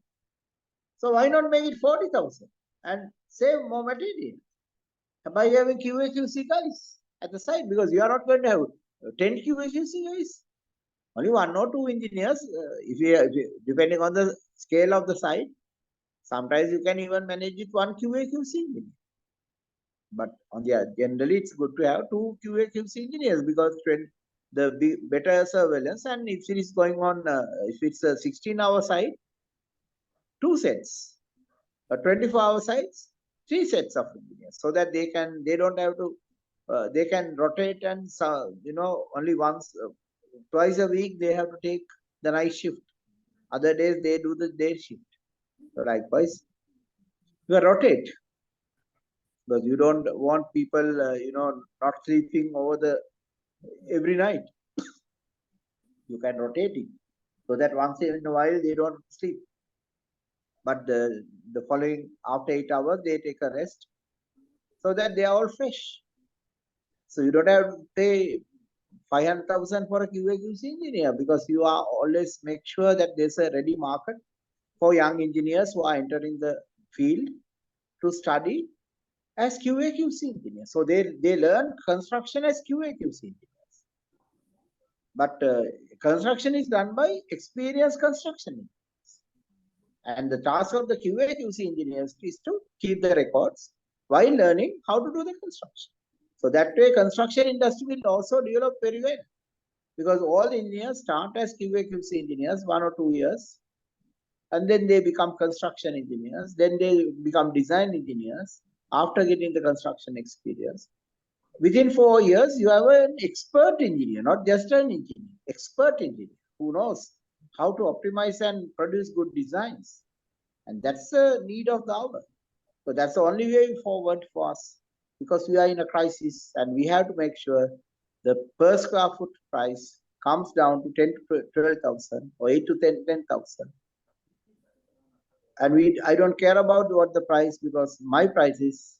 So why not make it 40,000 and save more material by having QA/QC guys at the site? Because you are not going to have 10 QA/QC guys. Only one or two engineers, depending on the scale of the site. Sometimes you can even manage with one QA/QC engineer. But on the generally, it's good to have two QA/QC engineers because the better surveillance, and if it is going on, if it's a 16-hour site, two sets. A 24-hour sites, three sets of engineers, so that they don't have to, they can rotate and only once, twice a week they have to take the night shift. Other days they do the day shift. So likewise, you rotate because you don't want people, not sleeping over the every night. You can rotate it so that once in a while they don't sleep. But the following after 8 hours they take a rest so that they are all fresh. So you don't have to pay 500,000 for a QA/QC engineer because you are always make sure that there's a ready market for young engineers who are entering the field to study as QA/QC engineers. So they learn construction as QA/QC engineers. But construction is done by experienced construction engineers. And the task of the QA/QC engineers is to keep the records while learning how to do the construction. So that way, construction industry will also develop very well because all engineers start as QA/QC engineers 1 or 2 years, and then they become construction engineers. Then they become design engineers after getting the construction experience. Within 4 years, you have an expert engineer, not just an engineer, expert engineer who knows how to optimize and produce good designs. And that's the need of the hour. So that's the only way forward for us because we are in a crisis and we have to make sure the per square foot price comes down to 10 to 12,000 or 8 to 10,000. And I don't care about what the price because my prices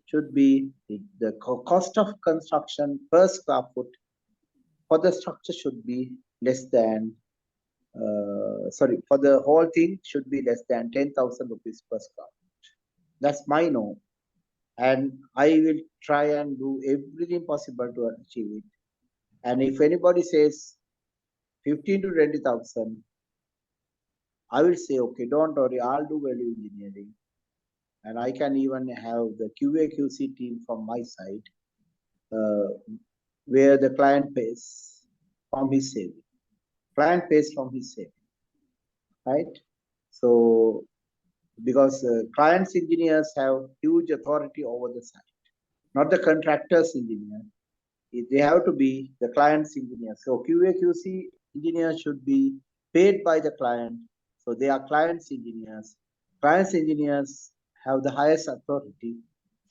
should be the cost of construction per square foot for the structure should be less than, for the whole thing should be less than 10,000 rupees per square foot. That's my norm. And I will try and do everything possible to achieve it. And if anybody says 15 to 20,000, I will say, okay, don't worry, I'll do value engineering. And I can even have the QA/QC team from my side, where the client pays from his saving. Client pays from his saving, right? So, because clients engineers have huge authority over the site, not the contractors engineer. They have to be the client's engineer. So QA/QC engineers should be paid by the client. So they are client's engineers. Client's engineers have the highest authority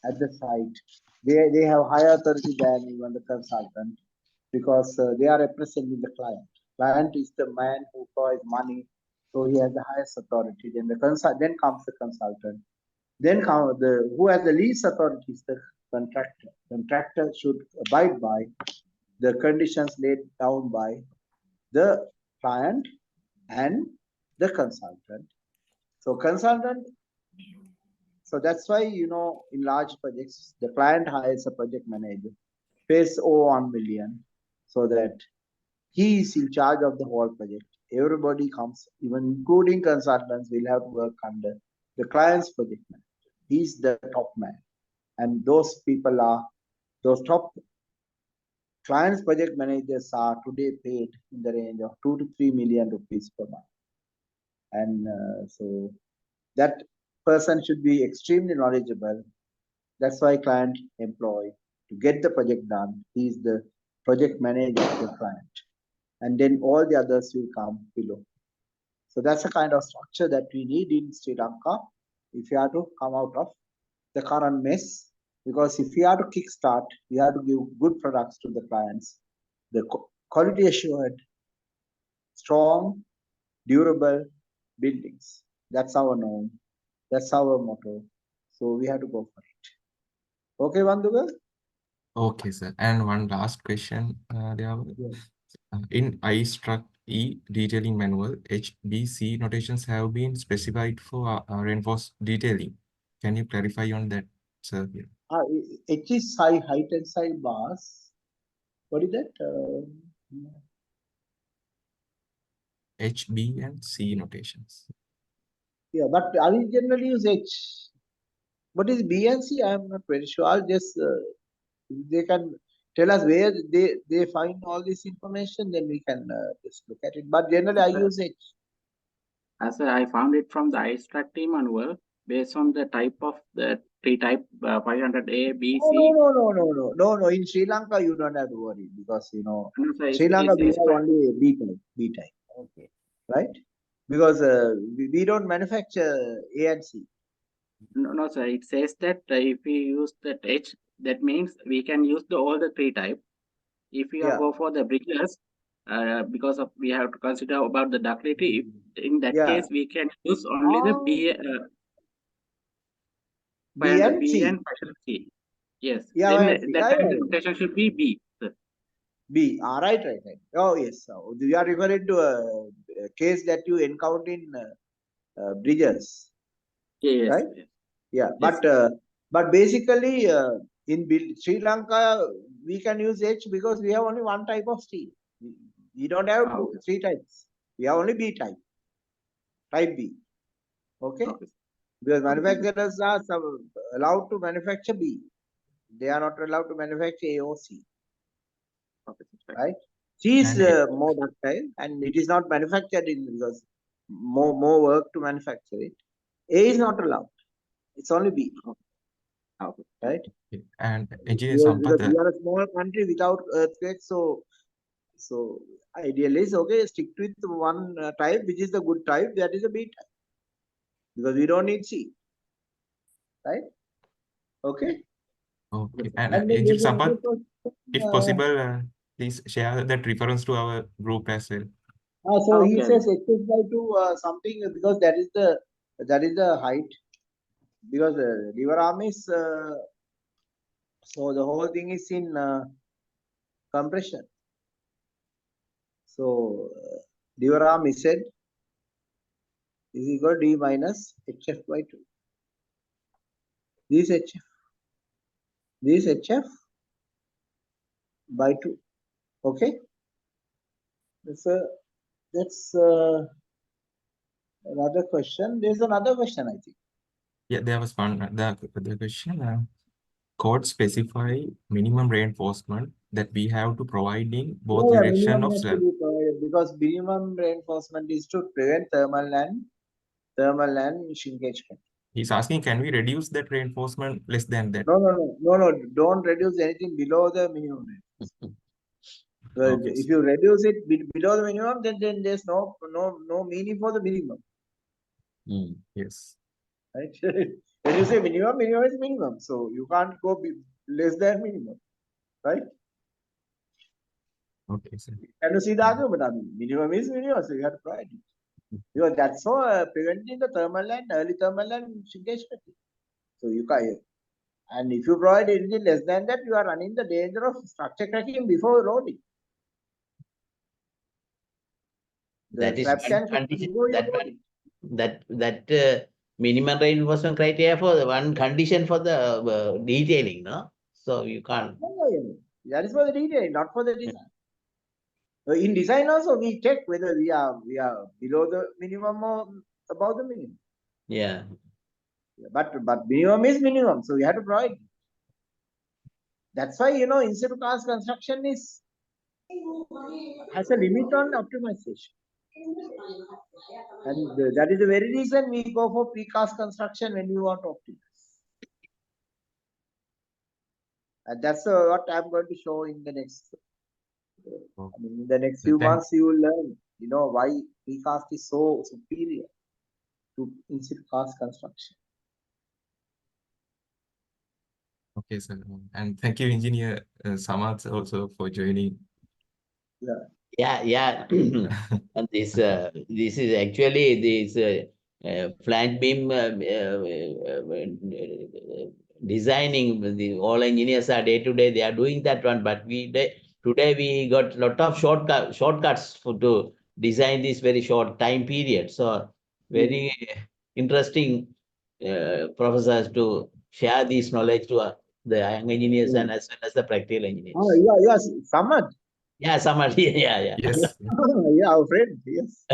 at the site. They have higher authority than even the consultant because they are representing the client. Client is the man who provides money, so he has the highest authority. Then comes the consultant. Then who has the least authority is the contractor. Contractor should abide by the conditions laid down by the client and the consultant. So consultant, so that's why, in large projects, the client hires a project manager, pays over 1 million, so that he is in charge of the whole project. Everybody comes, even including consultants, will have to work under the client's project manager. He's the top man. And those people are, those top clients project managers are today paid in the range of 2 to 3 million rupees per month. And so that person should be extremely knowledgeable. That's why client employ to get the project done. He is the project manager of the client. And then all the others will come below. So that's the kind of structure that we need in Sri Lanka if you have to come out of the current mess. Because if you have to kickstart, you have to give good products to the clients. The quality assured, strong, durable buildings. That's our norm. That's our motto. So we have to go for it. Okay, Vanduga? Okay, sir. And one last question. In iStruct E detailing manual, HBC notations have been specified for reinforced detailing. Can you clarify on that, sir? H is high tensile bars. What is that? HB and C notations. Yeah, but I will generally use H. What is B and C? I am not very sure. I'll just they can tell us where they find all this information, then we can just look at it. But generally, I use H. As I found it from the iStruct manual based on the type of the tree type 500A, B, C. No. In Sri Lanka, you don't have to worry because Sri Lanka we have only a B type. Okay. Right? Because we don't manufacture A and C. No, sir. It says that if we use that H, that means we can use all the three type. If we go for the bridges, because of we have to consider about the ductility. In that case, we can use only the B. B and B C. and C. Yes. Yeah, then the notation should be B. Sir. B. Right. Oh, yes. So you are referring to a case that you encounter in bridges. Yes. Right? Yes. Yeah. Yes. But basically, in Sri Lanka, we can use H because we have only one type of steel. We don't have three types. We have only B type. Type B. Okay? Because manufacturers are allowed to manufacture B. They are not allowed to manufacture A or C. Right? C is more ductile and it is not manufactured because more work to manufacture it. A is not allowed. It's only B. Right? And because we are a small country without earthquakes, so ideally is okay. Stick with one type, which is the good type. That is a B type, because we don't need C. Right? Okay. Okay. And Engineer Sampath, if possible, please share that reference to our group as well. So he says HS by 2 something because that is the height, because river arm is so the whole thing is in compression. So river arm is said is equal to D minus HF by 2. This HF by 2. Okay. That's another question. There's another question, I think. Yeah, there was one. The question. Code specify minimum reinforcement that we have to provide in both direction of slab. Because minimum reinforcement is to prevent thermal and shrinkage. He's asking, can we reduce that reinforcement less than that? No. Don't reduce anything below the minimum. If you reduce it below the minimum, then there's no meaning for the minimum. Yes. Right? When you say minimum is minimum. So you can't go less than minimum. Right? Okay, sir. Can you see the argument? I mean, minimum is minimum, so you have to provide it. Because that's for preventing the early thermal and shrinkage. So you can, and if you provide anything less than that, you are running the danger of structure cracking before loading. That is one condition. That minimum reinforcement criteria for the one condition for the detailing, no? So you can't. That is for the detailing, not for the design. So in design also we check whether we are below the minimum or above the minimum. Yeah. But minimum is minimum, so we have to provide. That's why in situ cast construction has a limit on optimization. And that is the very reason we go for precast construction when you want to optimize. And that's what I'm going to show in the next. Oh, I mean, in the next so few thank- months, you will learn, why precast is so superior to in-situ cast construction. Okay, sir. And thank you, Engineer Samath, also for joining. Yeah. And this is actually this flange beam designing. All engineers are day to day. They are doing that one, but today we got lot of shortcuts to design this very short time period. So very interesting professors to share this knowledge to the young engineers and as well as the practical engineers. Yes, Samad. Yeah, somebody. Yeah. Yes. Yeah, our friend. Yes.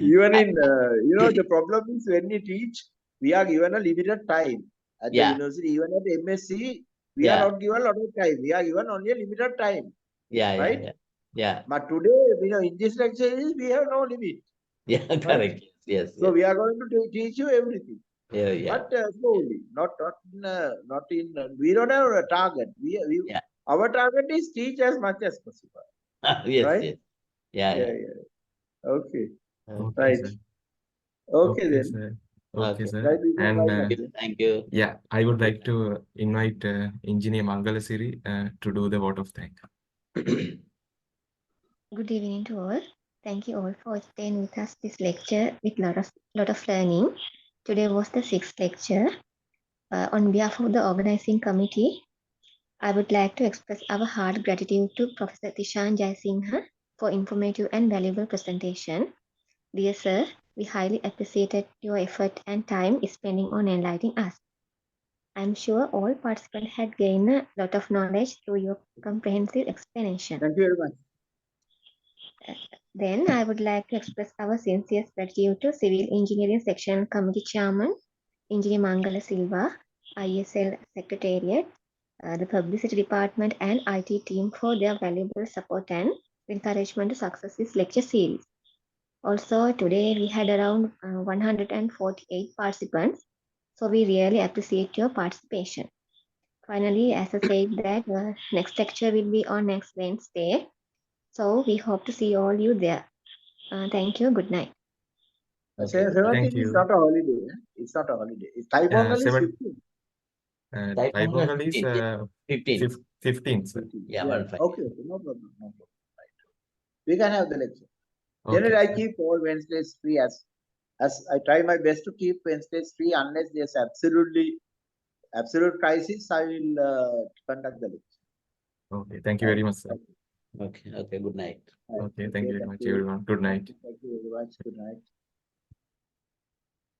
Even in, the problem is when we teach, we are given a limited time at the university. Even at MSc, we are not given a lot of time. We are given only a limited time. Right? Yeah. But today, in this lecture, we have no limit. Yeah, correct. Yes. So we are going to teach you everything. Yeah. But slowly, not in. We don't have a target. Our target is teach as much as possible. Yes. Right? Yes. Yeah. Okay. Okay, Right. sir. Okay, then. Sir. Okay, Okay. sir. Right, we can And write that. Thank you. yeah, I would like to invite Engineer Mangalasiri to do the vote of thanks. Good evening to all. Thank you all for staying with us this lecture with lot of learning. Today was the sixth lecture. On behalf of the organizing committee, I would like to express our heart gratitude to Professor Tishan Jaisingha for informative and valuable presentation. Dear sir, we highly appreciated your effort and time spending on enlightening us. I'm sure all participants had gained a lot of knowledge through your comprehensive explanation. Thank you very much. Then I would like to express our sincere gratitude to Civil Engineering Section Committee Chairman, Engineer Mangala Silva, ISL Secretariat, the Publicity Department and IT team for their valuable support and encouragement to success this lecture series. Also, today we had around 148 participants, so we really appreciate your participation. Finally, as I said that next lecture will be on next Wednesday, so we hope to see all you there. Thank you. Good night. Okay. 17th is not a holiday. It's not a holiday. Thai Pongal is 15. Thai Pongal is 15. 15th, sir. Yeah, 15. Okay, no problem. Right. We can have the lecture. Okay, Generally, I sir. keep all Wednesdays free as I try my best to keep Wednesdays free unless there's absolute crisis. I will conduct the lecture. Okay, thank you very much, sir. Okay. Good night. Okay, thank you very much, everyone. Good night. Thank you very much. Good night.